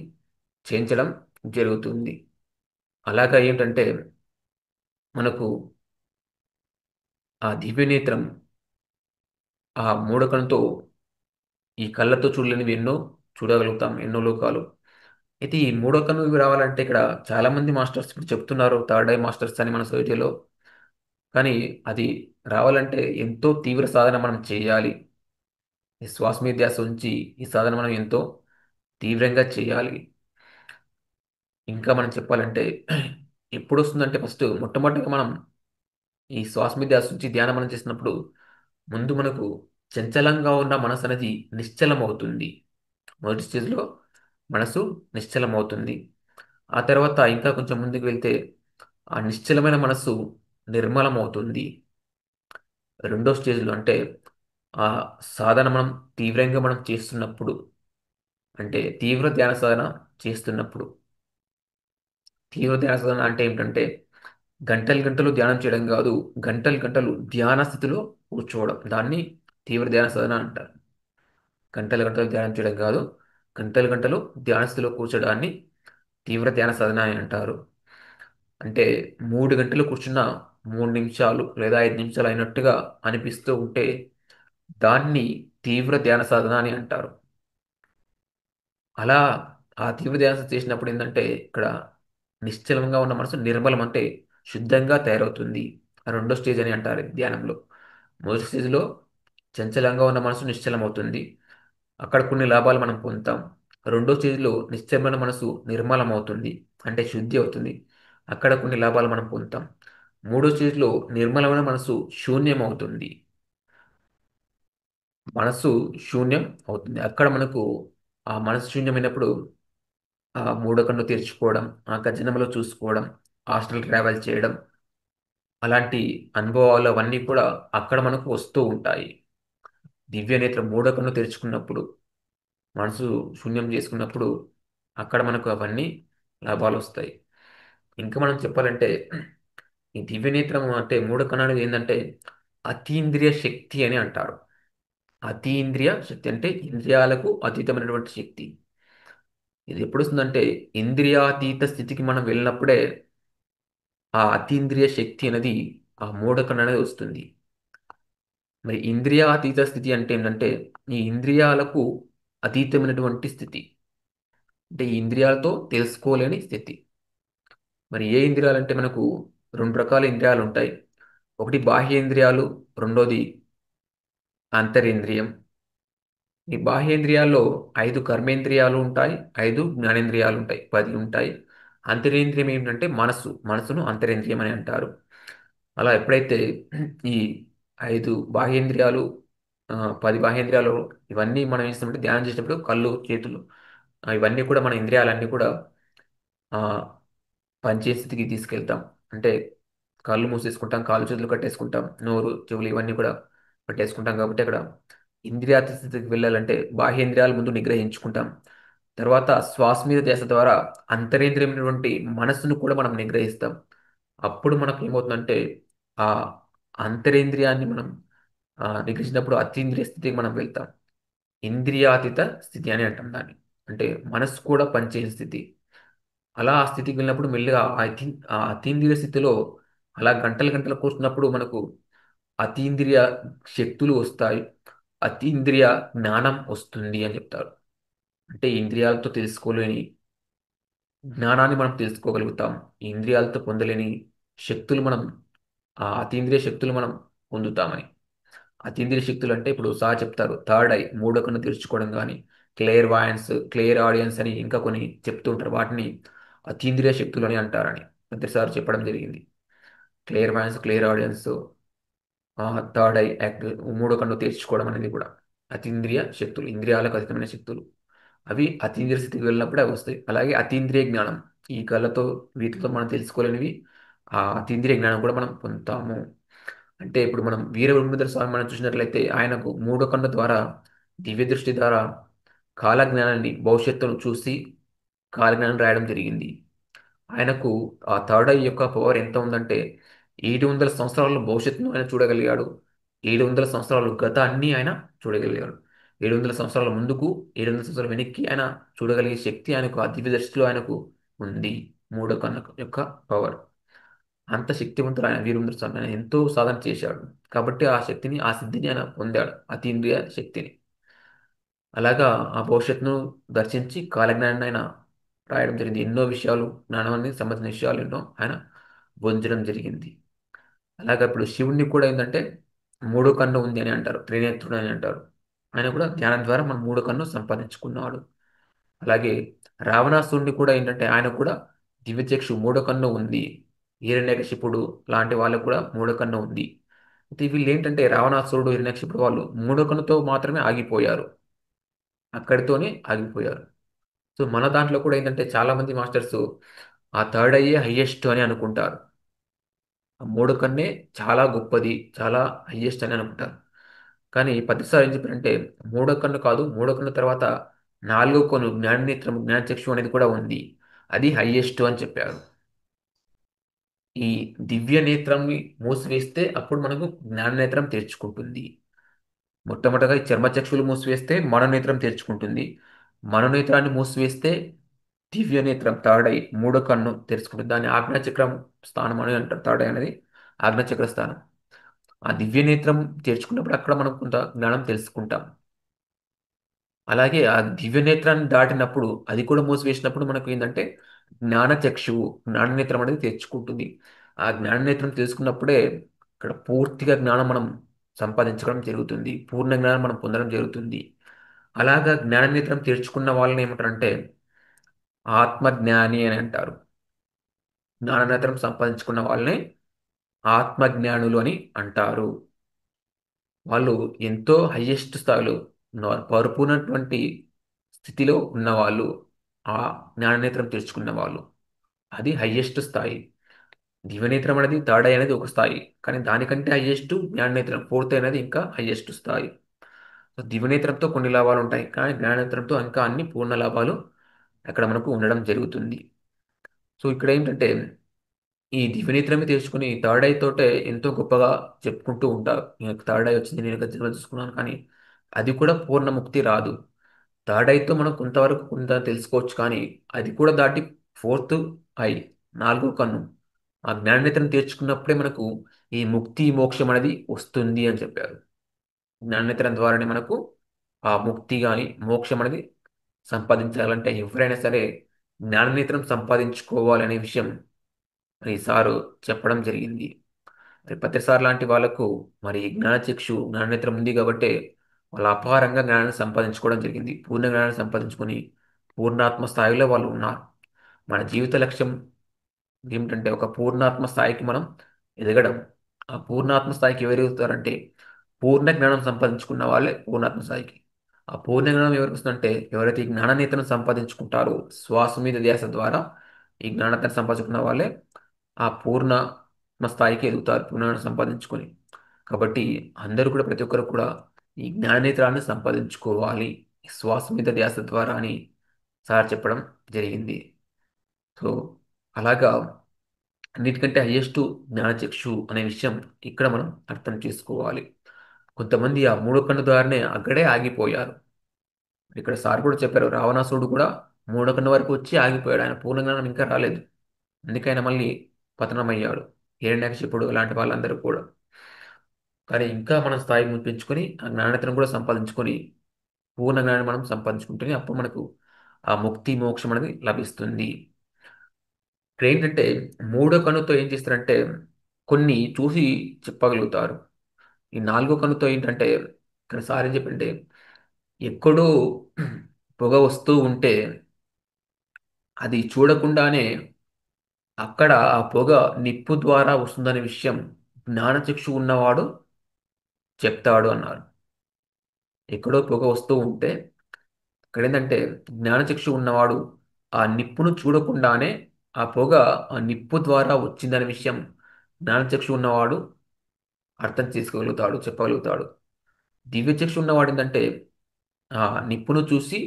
చేయించడం జరుగుతుంది. అలాగా ఏంటంటే మనకు ఆ దివ్యనేత్రం ఆ మూడో కన్నుతో ఈ కళ్ళతో చూడలేనివి ఎన్నో చూడగలుగుతాం, ఎన్నో లోకాలు. అయితే ఈ మూడో కన్ను రావాలంటే ఇక్కడ చాలా మంది మాస్టర్స్ ఇప్పుడు చెప్తున్నారు థర్డ్ ఐ మాస్టర్స్ అని మన సొసైటీలో. కానీ అది రావాలంటే ఎంతో తీవ్ర సాధన మనం చేయాలి. ఈ శ్వాస మీద ధ్యాస ఉంచి ఈ సాధన మనం ఎంతో తీవ్రంగా చేయాలి. ఇంకా మనం చెప్పాలంటే ఎప్పుడు వస్తుందంటే ఫస్ట్ మొట్టమొదటిగా మనం ఈ శ్వాస మీద ధ్యాస ఉంచి ధ్యానం మనం చేసినప్పుడు ముందు మనకు చంచలంగా ఉన్న మనసు అనేది నిశ్చలం అవుతుంది. మొదటి స్టేజ్లో మనసు నిశ్చలం అవుతుంది. ఆ తర్వాత ఇంకా కొంచెం ముందుకు వెళ్తే ఆ నిశ్చలమైన మనసు నిర్మలం అవుతుంది. రెండో స్టేజ్లో అంటే ఆ సాధన మనం తీవ్రంగా మనం చేస్తున్నప్పుడు, అంటే తీవ్ర ధ్యాన సాధన చేస్తున్నప్పుడు, తీవ్ర ధ్యాన సాధన అంటే ఏమిటంటే గంటలు గంటలు ధ్యానం చేయడం కాదు, గంటలు గంటలు ధ్యాన స్థితిలో కూర్చోవడం, దాన్ని తీవ్ర ధ్యాన సాధన అంటారు. గంటలు గంటలు ధ్యానం చేయడం కాదు, గంటలు గంటలు ధ్యాన స్థితిలో కూర్చోడాన్ని తీవ్ర ధ్యాన సాధన అని అంటారు. అంటే 3 గంటలు కూర్చున్న 3 నిమిషాలు లేదా 5 నిమిషాలు అయినట్టుగా అనిపిస్తూ ఉంటే దాన్ని తీవ్ర ధ్యాన సాధన అని అంటారు. అలా ఆ తీవ్ర ధ్యాస చేసినప్పుడు ఏంటంటే ఇక్కడ నిశ్చలంగా ఉన్న మనసు నిర్మలం అంటే శుద్ధంగా తయారవుతుంది. ఆ రెండో స్టేజ్ అని అంటారు ధ్యానంలో. మొదటి స్టేజ్లో చంచలంగా ఉన్న మనసు నిశ్చలం అవుతుంది. అక్కడ కొన్ని లాభాలు మనం పొందుతాం. రెండో స్టేజ్లో నిశ్చలమైన మనసు నిర్మలం అవుతుంది, అంటే శుద్ధి అవుతుంది. అక్కడ కొన్ని లాభాలు మనం పొందుతాం. మూడో స్టేజ్లో నిర్మలమైన మనసు శూన్యం అవుతుంది. మనసు శూన్యం అవుతుంది. అక్కడ మనకు ఆ మనసు శూన్యమైనప్పుడు ఆ మూడో కన్ను తెరుచుకోవడం, ఆ గజనంలో చూసుకోవడం, హాస్టల్ ట్రావెల్ చేయడం, అలాంటి అనుభవాలు అవన్నీ కూడా అక్కడ మనకు వస్తూ ఉంటాయి. దివ్య నేత్రం మూడో కన్ను తెరుచుకున్నప్పుడు, మనసు శూన్యం చేసుకున్నప్పుడు అక్కడ మనకు అవన్నీ లాభాలు వస్తాయి. ఇంకా మనం చెప్పాలంటే ఈ దివ్య నేత్రం అంటే మూడో కన్ను అనేది ఏంటంటే అతీంద్రియ శక్తి అని అంటారు. అతీంద్రియ శక్తి అంటే ఇంద్రియాలకు అతీతమైనటువంటి శక్తి. ఇది ఎప్పుడు వస్తుందంటే ఇంద్రియాతీత స్థితికి మనం వెళ్ళినప్పుడే ఆ అతీంద్రియ శక్తి అనేది ఆ మూఢకం అనేది వస్తుంది. మరి ఇంద్రియాతీత స్థితి అంటే ఏంటంటే ఈ ఇంద్రియాలకు అతీతమైనటువంటి స్థితి, అంటే ఈ ఇంద్రియాలతో తెలుసుకోలేని స్థితి. మరి ఏ ఇంద్రియాలు అంటే మనకు రెండు రకాల ఇంద్రియాలు ఉంటాయి. ఒకటి బాహ్యేంద్రియాలు, రెండోది అంతరింద్రియం. ఈ బాహ్యేంద్రియాల్లో 5 కర్మేంద్రియాలు ఉంటాయి, 5 జ్ఞానేంద్రియాలు ఉంటాయి, 10 ఉంటాయి. అంతరేంద్రియం ఏమిటంటే మనసును అంతరేంద్రియం అని అంటారు. అలా ఎప్పుడైతే ఈ 5 బాహ్యేంద్రియాలు, 10 బాహ్యేంద్రియాలు ఇవన్నీ మనం ఏం చేస్తామంటే ధ్యానం చేసినప్పుడు కళ్ళు, చేతులు, ఇవన్నీ కూడా మన ఇంద్రియాలన్నీ కూడా ఆ, పనిచేసే స్థితికి తీసుకెళ్తాం. అంటే కళ్ళు మూసేసుకుంటాం, కాళ్ళు చేతులు కట్టేసుకుంటాం, నోరు చెవులు ఇవన్నీ కూడా కట్టేసుకుంటాం. కాబట్టి అక్కడ ఇంద్రియాత స్థితికి వెళ్ళాలంటే బాహ్యేంద్రియాల ముందు నిగ్రహించుకుంటాం. తర్వాత శ్వాస మీద ధ్యాస ద్వారా అంతరేంద్రియమైనటువంటి మనస్సును కూడా మనం నిగ్రహిస్తాం. అప్పుడు మనకు ఏమవుతుందంటే ఆ అంతరేంద్రియాన్ని మనం నిగ్రహించినప్పుడు అతీంద్రియ స్థితికి మనం వెళ్తాం. ఇంద్రియాతీత స్థితి అని అంటాం దాన్ని. అంటే మనస్సు కూడా పనిచేసే స్థితి. అలా ఆ స్థితికి వెళ్ళినప్పుడు మెల్లిగా ఆ అతీంద్రియ స్థితిలో అలా గంటలు గంటలు కూర్చున్నప్పుడు మనకు అతీంద్రియ శక్తులు వస్తాయి, అతీంద్రియ జ్ఞానం వస్తుంది అని చెప్తారు. అంటే ఇంద్రియాలతో తెలుసుకోలేని జ్ఞానాన్ని మనం తెలుసుకోగలుగుతాం. ఈ ఇంద్రియాలతో పొందలేని శక్తులు మనం, ఆ అతీంద్రియ శక్తులు మనం పొందుతామని. అతీంద్రియ శక్తులు అంటే ఇప్పుడు చెప్తారు థర్డ్ ఐ మూడో కన్ను తెరుచుకోవడం కానీ, క్లియర్ వాయన్స్, క్లియర్ ఆడియన్స్ అని ఇంకా కొన్ని చెప్తూ ఉంటారు. వాటిని అతీంద్రియ శక్తులు అని అంటారని ప్రతిసారి చెప్పడం జరిగింది. Clairvoyance, clairaudience, third eye act, మూడో కన్ను తెరుచుకోవడం అనేది కూడా అతీంద్రియ శక్తులు, ఇంద్రియాలకు అతీతమైన శక్తులు. అవి అతీంద్రియ స్థితికి వెళ్ళినప్పుడే అవి వస్తాయి. అలాగే అతీంద్రియ జ్ఞానం, ఈ కళ్ళతో వీటితో మనం తెలుసుకోలేనివి, ఆ అతీంద్రియ జ్ఞానం కూడా మనం పొందుతాము. అంటే ఇప్పుడు మనం వీరబ్రహ్మేంద్ర స్వామి మనం చూసినట్లయితే ఆయనకు మూడో కన్ను ద్వారా, దివ్య దృష్టి ద్వారా కాలజ్ఞానాన్ని, భవిష్యత్తును చూసి కాలజ్ఞానం రాయడం జరిగింది. ఆయనకు ఆ థర్డ్ ఐ యొక్క పవర్ ఎంత ఉందంటే 700 సంవత్సరాల భవిష్యత్తును ఆయన చూడగలిగాడు. 700 సంవత్సరాలు గతాన్ని ఆయన చూడగలిగాడు. 700 సంవత్సరాల ముందుకు, 700 సంవత్సరాల వెనక్కి ఆయన చూడగలిగే శక్తి ఆయనకు ఆ దివ్య దృష్టిలో ఆయనకు ఉంది. మూడో కన్ను యొక్క పవర్ అంత శక్తివంతుడు ఆయన వీరేంద్ర స్వామి. ఆయన ఎంతో సాధన చేశాడు కాబట్టి ఆ శక్తిని, ఆ సిద్ధిని ఆయన పొందాడు, అతీంద్రియ శక్తిని. అలాగా ఆ భవిష్యత్తును దర్శించి కాలజ్ఞానాన్ని ఆయన రాయడం జరిగింది. ఎన్నో విషయాలు, జ్ఞానానికి సంబంధించిన విషయాలు ఎన్నో ఆయన బోధించడం జరిగింది. అలాగా ఇప్పుడు శివుణ్ణి కూడా ఏంటంటే మూడో కన్ను ఉంది అని అంటారు, త్రినేత్రుడు అని అంటారు. ఆయన కూడా జ్ఞానం ద్వారా మన మూడో కన్ను సంపాదించుకున్నాడు. అలాగే రావణాసురుడిని కూడా ఏంటంటే ఆయన కూడా దివ్యచక్షు మూడో కన్ను ఉంది. హిరణ్యకశిపుడు లాంటి వాళ్ళకు కూడా మూడో కన్ను ఉంది. అయితే వీళ్ళు ఏంటంటే రావణాసురుడు హిరణ్యకశిపుడు వాళ్ళు మూడో కన్నుతో మాత్రమే ఆగిపోయారు. అక్కడితోనే ఆగిపోయారు. సో మన దాంట్లో కూడా ఏంటంటే చాలా మంది మాస్టర్స్ ఆ థర్డ్ అయ్యే హయ్యెస్ట్ అని అనుకుంటారు. ఆ మూడో కన్నే చాలా గొప్పది, చాలా హయ్యెస్ట్ అని అనుకుంటారు. కానీ పత్రిసారి ఏం చెప్పారంటే మూడో కన్ను కాదు, మూడో కన్ను తర్వాత నాలుగో కన్ను జ్ఞాననేత్రం జ్ఞానచక్షు అనేది కూడా ఉంది. అది హయ్యెస్ట్ అని చెప్పారు. ఈ దివ్య నేత్రంని మూసివేస్తే అప్పుడు మనకు జ్ఞాననేత్రం తెరుచుకుంటుంది. మొట్టమొదటగా ఈ చర్మచక్షులు మూసివేస్తే మనోనేత్రం తెరుచుకుంటుంది. మనోనేత్రాన్ని మూసివేస్తే దివ్య నేత్రం థర్డ్ ఐ మూడో కన్ను తెరుచుకుంటుంది. దాన్ని ఆజ్ఞాచక్రం స్థానం అని అంటారు. థర్డ్ ఐ అనేది ఆజ్ఞాచక్ర స్థానం. ఆ దివ్య నేత్రం తెరుచుకున్నప్పుడు అక్కడ మనం కొంత జ్ఞానం తెలుసుకుంటాం. అలాగే ఆ దివ్య నేత్రాన్ని దాటినప్పుడు అది కూడా మూసివేసినప్పుడు మనకు ఏంటంటే జ్ఞానచక్షువు జ్ఞాననేత్రం అనేది తెరుచుకుంటుంది. ఆ జ్ఞాననేత్రం తెలుసుకున్నప్పుడే ఇక్కడ పూర్తిగా జ్ఞానం మనం సంపాదించడం జరుగుతుంది. పూర్ణ జ్ఞానం మనం పొందడం జరుగుతుంది. అలాగా జ్ఞాననేత్రం తెరుచుకున్న వాళ్ళని ఏమంటారంటే ఆత్మజ్ఞాని అని అంటారు. జ్ఞాననేత్రం సంపాదించుకున్న వాళ్ళని ఆత్మజ్ఞానులు అని అంటారు. వాళ్ళు ఎంతో హయ్యెస్ట్ స్థాయిలో ఉన్నవారు, పరిపూర్ణటువంటి స్థితిలో ఉన్నవాళ్ళు, ఆ జ్ఞాననేత్రం తెరుచుకున్న వాళ్ళు. అది హయ్యెస్ట్ స్థాయి. దివ్యనేత్రం అనేది థర్డ్ ఐ అనేది ఒక స్థాయి, కానీ దానికంటే హయ్యెస్ట్ జ్ఞాననేత్రం ఫోర్త్ ఐ అనేది ఇంకా హయ్యెస్ట్ స్థాయి. సో దివ్యనేత్రంతో కొన్ని లాభాలు ఉంటాయి, కానీ జ్ఞాననేత్రంతో ఇంకా అన్ని పూర్ణ లాభాలు అక్కడ మనకు ఉండడం జరుగుతుంది. సో ఇక్కడ ఏంటంటే ఈ దివ్యనేత్రమే తెరుచుకుని థర్డ్ ఐ తోటే ఎంతో గొప్పగా చెప్పుకుంటూ ఉంటారు. థర్డ్ ఐ వచ్చింది, నేను ఇంకా జన్మ తీసుకున్నాను, కానీ అది కూడా పూర్ణ ముక్తి రాదు. థర్డ్ ఐతో మనం కొంతవరకు కొంత తెలుసుకోవచ్చు, కానీ అది కూడా దాటి ఫోర్త్ ఐ నాలుగో కన్ను ఆ జ్ఞాననేత్రం తెరుచుకున్నప్పుడే మనకు ఈ ముక్తి మోక్షం అనేది వస్తుంది అని చెప్పారు. జ్ఞాననేత్రం ద్వారానే మనకు ఆ ముక్తి కానీ మోక్షం అనేది సంపాదించాలంటే ఎవరైనా సరే జ్ఞాననేత్రం సంపాదించుకోవాలనే విషయం మరి సారు చెప్పడం జరిగింది. మరి పత్రిసార్ లాంటి వాళ్ళకు మరి జ్ఞానచక్షు జ్ఞాననేత్రం ఉంది కాబట్టి వాళ్ళు అపారంగా జ్ఞానాన్ని సంపాదించుకోవడం జరిగింది. పూర్ణ జ్ఞానాన్ని సంపాదించుకొని పూర్ణాత్మ స్థాయిలో వాళ్ళు ఉన్నారు. మన జీవిత లక్ష్యం ఏమిటంటే ఒక పూర్ణాత్మ స్థాయికి మనం ఎదగడం. ఆ పూర్ణాత్మ స్థాయికి ఎవరు ఎదుగుతారంటే పూర్ణ జ్ఞానం సంపాదించుకున్న వాళ్ళే పూర్ణాత్మ స్థాయికి. ఆ పూర్ణ జ్ఞానం ఎవరికి వస్తుందంటే ఎవరైతే ఈ జ్ఞాననేతను సంపాదించుకుంటారో శ్వాస మీద ధ్యాస ద్వారా ఈ జ్ఞానతను సంపాదించుకున్న వాళ్ళే ఆ పూర్ణాత్మ స్థాయికి ఎదుగుతారు పూర్ణాన్ని సంపాదించుకొని. కాబట్టి అందరూ కూడా ప్రతి ఒక్కరు కూడా ఈ జ్ఞాననేత్రాన్ని సంపాదించుకోవాలి ఈ శ్వాస మీద ధ్యాస ద్వారా అని సార్ చెప్పడం జరిగింది. సో అలాగా అన్నిటికంటే హయ్యెస్ట్ జ్ఞానచక్షు అనే విషయం ఇక్కడ మనం అర్థం చేసుకోవాలి. కొంతమంది ఆ మూడో కన్ను ద్వారానే అక్కడే ఆగిపోయారు. ఇక్కడ సార్ కూడా చెప్పారు, రావణాసురుడు కూడా మూడో కన్ను వరకు వచ్చి ఆగిపోయాడు, ఆయన పూర్ణ జ్ఞానం ఇంకా రాలేదు. అందుకే ఆయన మళ్ళీ పతనమయ్యాడు. హిరణ్యాకశిపుడు లాంటి వాళ్ళందరూ కూడా. కానీ ఇంకా మనం స్థాయి పెంచుకొని ఆ జ్ఞానతను కూడా సంపాదించుకొని పూర్ణ జ్ఞానం మనం సంపాదించుకుంటేనే అప్పుడు మనకు ఆ ముక్తి మోక్షం అనేది లభిస్తుంది. ఇక్కడ ఏంటంటే మూడో కన్నుతో ఏం చేస్తారంటే కొన్ని చూసి చెప్పగలుగుతారు. ఈ నాలుగో కన్నుతో ఏంటంటే ఇక్కడ సార్ ఏం చెప్పంటే ఎక్కడో పొగ వస్తూ ఉంటే అది చూడకుండానే అక్కడ ఆ పొగ నిప్పు ద్వారా వస్తుందనే విషయం జ్ఞానచక్షు ఉన్నవాడు చెప్తాడు అన్నారు. ఎక్కడో పొగ వస్తూ ఉంటే ఇక్కడ ఏంటంటే జ్ఞానచక్షు ఉన్నవాడు ఆ నిప్పును చూడకుండానే ఆ పొగ ఆ నిప్పు ద్వారా వచ్చిందనే విషయం జ్ఞానచక్షు ఉన్నవాడు అర్థం చేసుకోగలుగుతాడు, చెప్పగలుగుతాడు. దివ్యచక్షు ఉన్నవాడు ఏంటంటే ఆ నిప్పును చూసి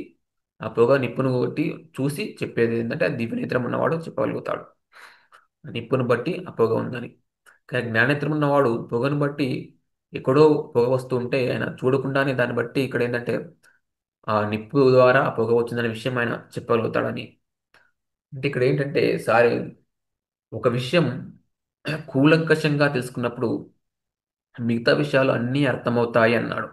ఆ పొగ నిప్పును కొట్టి చూసి చెప్పేది ఏంటంటే ఆ దివ్యనేత్రం ఉన్నవాడు చెప్పగలుగుతాడు. నిప్పును బట్టి ఆ పొగ ఉందని. కానీ జ్ఞానేత్రం ఉన్నవాడు పొగను బట్టి ఎక్కడో పొగ వస్తూ ఉంటే ఆయన చూడకుండానే దాన్ని బట్టి ఇక్కడ ఏంటంటే ఆ నిప్పు ద్వారా ఆ పొగ వచ్చిందనే విషయం ఆయన చెప్పగలుగుతాడని. అంటే ఇక్కడ ఏంటంటే సారి ఒక విషయం కూలంకషంగా తెలుసుకున్నప్పుడు మిగతా విషయాలు అన్నీ అర్థమవుతాయి అన్నాడు.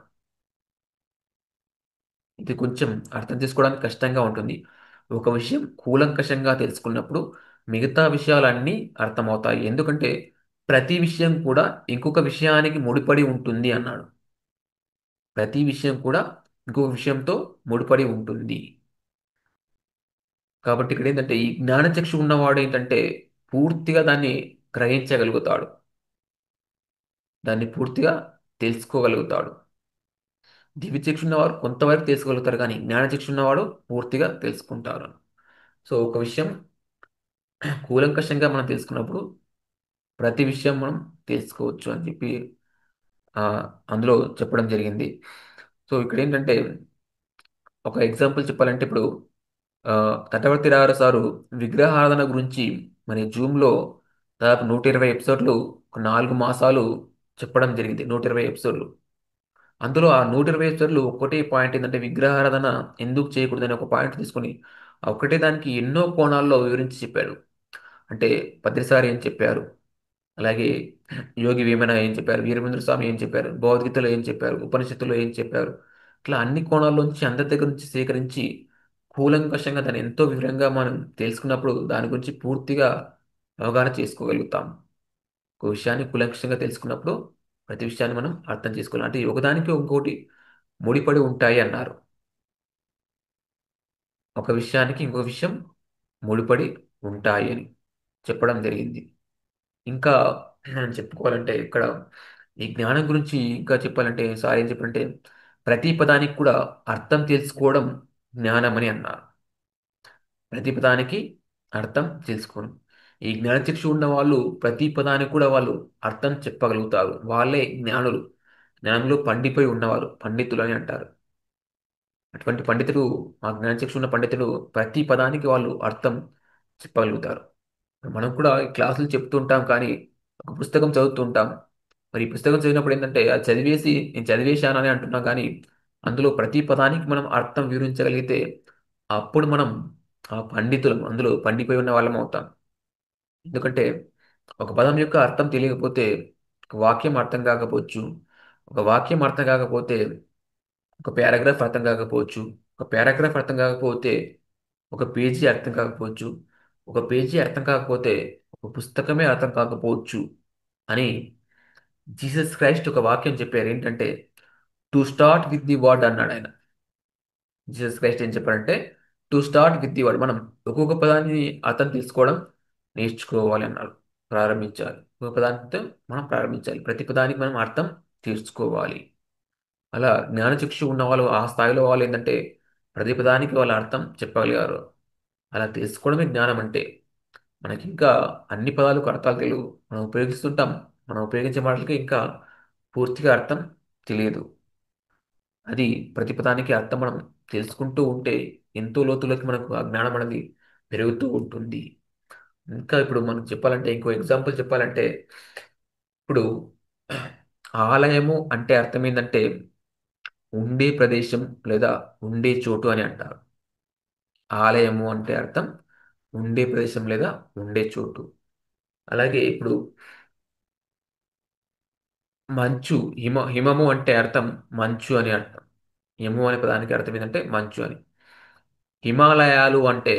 ఇది కొంచెం అర్థం చేసుకోవడానికి కష్టంగా ఉంటుంది. ఒక విషయం కూలంకషంగా తెలుసుకున్నప్పుడు మిగతా విషయాలన్నీ అర్థమవుతాయి. ఎందుకంటే ప్రతి విషయం కూడా ఇంకొక విషయానికి ముడిపడి ఉంటుంది అన్నాడు. ప్రతి విషయం కూడా ఇంకో విషయంతో ముడిపడి ఉంటుంది. కాబట్టి ఇక్కడ ఏంటంటే ఈ జ్ఞానచక్షు ఉన్నవాడు ఏంటంటే పూర్తిగా దాన్ని గ్రహించగలుగుతాడు, దాన్ని పూర్తిగా తెలుసుకోగలుగుతాడు. దివ్యచక్షు ఉన్నవారు కొంతవరకు తెలుసుకోగలుగుతారు, కానీ జ్ఞానచక్షు ఉన్నవాడు పూర్తిగా తెలుసుకుంటారు. సో ఒక విషయం కూలంకషంగా మనం తెలుసుకున్నప్పుడు ప్రతి విషయం మనం తెలుసుకోవచ్చు అని చెప్పి ఆ, అందులో చెప్పడం జరిగింది. సో ఇక్కడ ఏంటంటే ఒక ఎగ్జాంపుల్ చెప్పాలంటే ఇప్పుడు ఆ, తటవర్తి రామారావు సారు విగ్రహారాధన గురించి మరి జూమ్లో దాదాపు 120 ఎపిసోడ్లు, ఒక 4 మాసాలు చెప్పడం జరిగింది. 120 ఎపిసోడ్లు. అందులో ఆ 120 ఎపిసోడ్లు ఒకటే పాయింట్ ఏంటంటే విగ్రహారాధన ఎందుకు చేయకూడదని ఒక పాయింట్ తీసుకొని ఆ ఒకటే దానికి ఎన్నో కోణాల్లో వివరించి చెప్పాడు. అంటే పత్రిసారి ఏం చెప్పారు, అలాగే యోగి వేమన ఏం చెప్పారు, వీరభద్ర స్వామి ఏం చెప్పారు, భగవద్గీతలో ఏం చెప్పారు, ఉపనిషత్తులో ఏం చెప్పారు, ఇట్లా అన్ని కోణాల్లోంచి అందరి దగ్గర నుంచి సేకరించి కూలంకషంగా దాన్ని ఎంతో వివరంగా మనం తెలుసుకున్నప్పుడు దాని గురించి పూర్తిగా అవగాహన చేసుకోగలుగుతాం. ఒక విషయాన్ని కూలంకషంగా తెలుసుకున్నప్పుడు ప్రతి విషయాన్ని మనం అర్థం చేసుకోవాలి. అంటే ఒకదానికి ఇంకోటి ముడిపడి ఉంటాయి అన్నారు. ఒక విషయానికి ఇంకో విషయం ముడిపడి ఉంటాయి అని చెప్పడం జరిగింది. ఇంకా మనం చెప్పుకోవాలంటే ఇక్కడ ఈ జ్ఞానం గురించి ఇంకా చెప్పాలంటే సార్ ఏం చెప్పారంటే ప్రతి పదానికి కూడా అర్థం తెలుసుకోవడం జ్ఞానం అని అన్నారు. ప్రతి పదానికి అర్థం తెలుసుకోవడం. ఈ జ్ఞానచక్షు ఉన్న వాళ్ళు ప్రతి పదానికి కూడా వాళ్ళు అర్థం చెప్పగలుగుతారు. వాళ్ళే జ్ఞానులు. జ్ఞానంలో పండిపోయి ఉన్నవారు పండితులు అని అంటారు. అటువంటి పండితులు, ఆ జ్ఞానచక్షు ఉన్న పండితులు ప్రతి పదానికి వాళ్ళు అర్థం చెప్పగలుగుతారు. మనం కూడా ఈ క్లాసులు చెప్తుంటాం, కానీ ఒక పుస్తకం చదువుతుంటాం. మరి ఈ పుస్తకం చదివినప్పుడు ఏంటంటే అది చదివేసి నేను చదివేశానని అంటున్నాం, కానీ అందులో ప్రతి పదానికి మనం అర్థం వివరించగలిగితే అప్పుడు మనం ఆ పండితులం, అందులో పండిపోయి ఉన్న వాళ్ళం అవుతాం. ఎందుకంటే ఒక పదం యొక్క అర్థం తెలియకపోతే ఒక వాక్యం అర్థం కాకపోవచ్చు, ఒక వాక్యం అర్థం కాకపోతే ఒక పారాగ్రాఫ్ అర్థం కాకపోవచ్చు, ఒక పారాగ్రాఫ్ అర్థం కాకపోతే ఒక పేజీ అర్థం కాకపోవచ్చు, ఒక పేజీ అర్థం కాకపోతే ఒక పుస్తకమే అర్థం కాకపోవచ్చు అని జీసస్ క్రైస్ట్ ఒక వాక్యం చెప్పారు. ఏంటంటే to start with the word అన్నాడు ఆయన. జీసస్ క్రైస్ట్ ఏం చెప్పారంటే to start with the word. మనం ఒక్కొక్క పదాన్ని అర్థం తీసుకోవడం నేర్చుకోవాలి అన్నాడు. ప్రారంభించాలి, ఒక్కొక్క పదానితో మనం ప్రారంభించాలి, ప్రతి పదానికి మనం అర్థం తీర్చుకోవాలి. అలా జ్ఞానచక్షు ఉన్న వాళ్ళు ఆ స్థాయిలో వాళ్ళు ఏంటంటే ప్రతి పదానికి వాళ్ళ అర్థం చెప్పగలిగారు. అలా తెలుసుకోవడమే జ్ఞానం అంటే. మనకి ఇంకా అన్ని పదాలకు అర్థాలు తెలియవు, మనం ఉపయోగిస్తుంటాం, మనం ఉపయోగించే మాటలకి ఇంకా పూర్తిగా అర్థం తెలియదు. అది ప్రతి పదానికి అర్థం మనం తెలుసుకుంటూ ఉంటే ఎంతో లోతులోకి మనకు ఆ జ్ఞానం అనేది పెరుగుతూ ఉంటుంది. ఇంకా ఇప్పుడు మనం చెప్పాలంటే ఇంకో ఎగ్జాంపుల్ చెప్పాలంటే ఇప్పుడు ఆలయము అంటే అర్థం ఏంటంటే ఉండే ప్రదేశం లేదా ఉండే చోటు అని అంటారు. ఆలయము అంటే అర్థం ఉండే ప్రదేశం లేదా ఉండే చోటు. అలాగే ఇప్పుడు మంచు, హిమము అంటే అర్థం మంచు అని అర్థం. హిమము అనే పదానికి అర్థం ఏంటంటే మంచు అని. హిమాలయాలు అంటే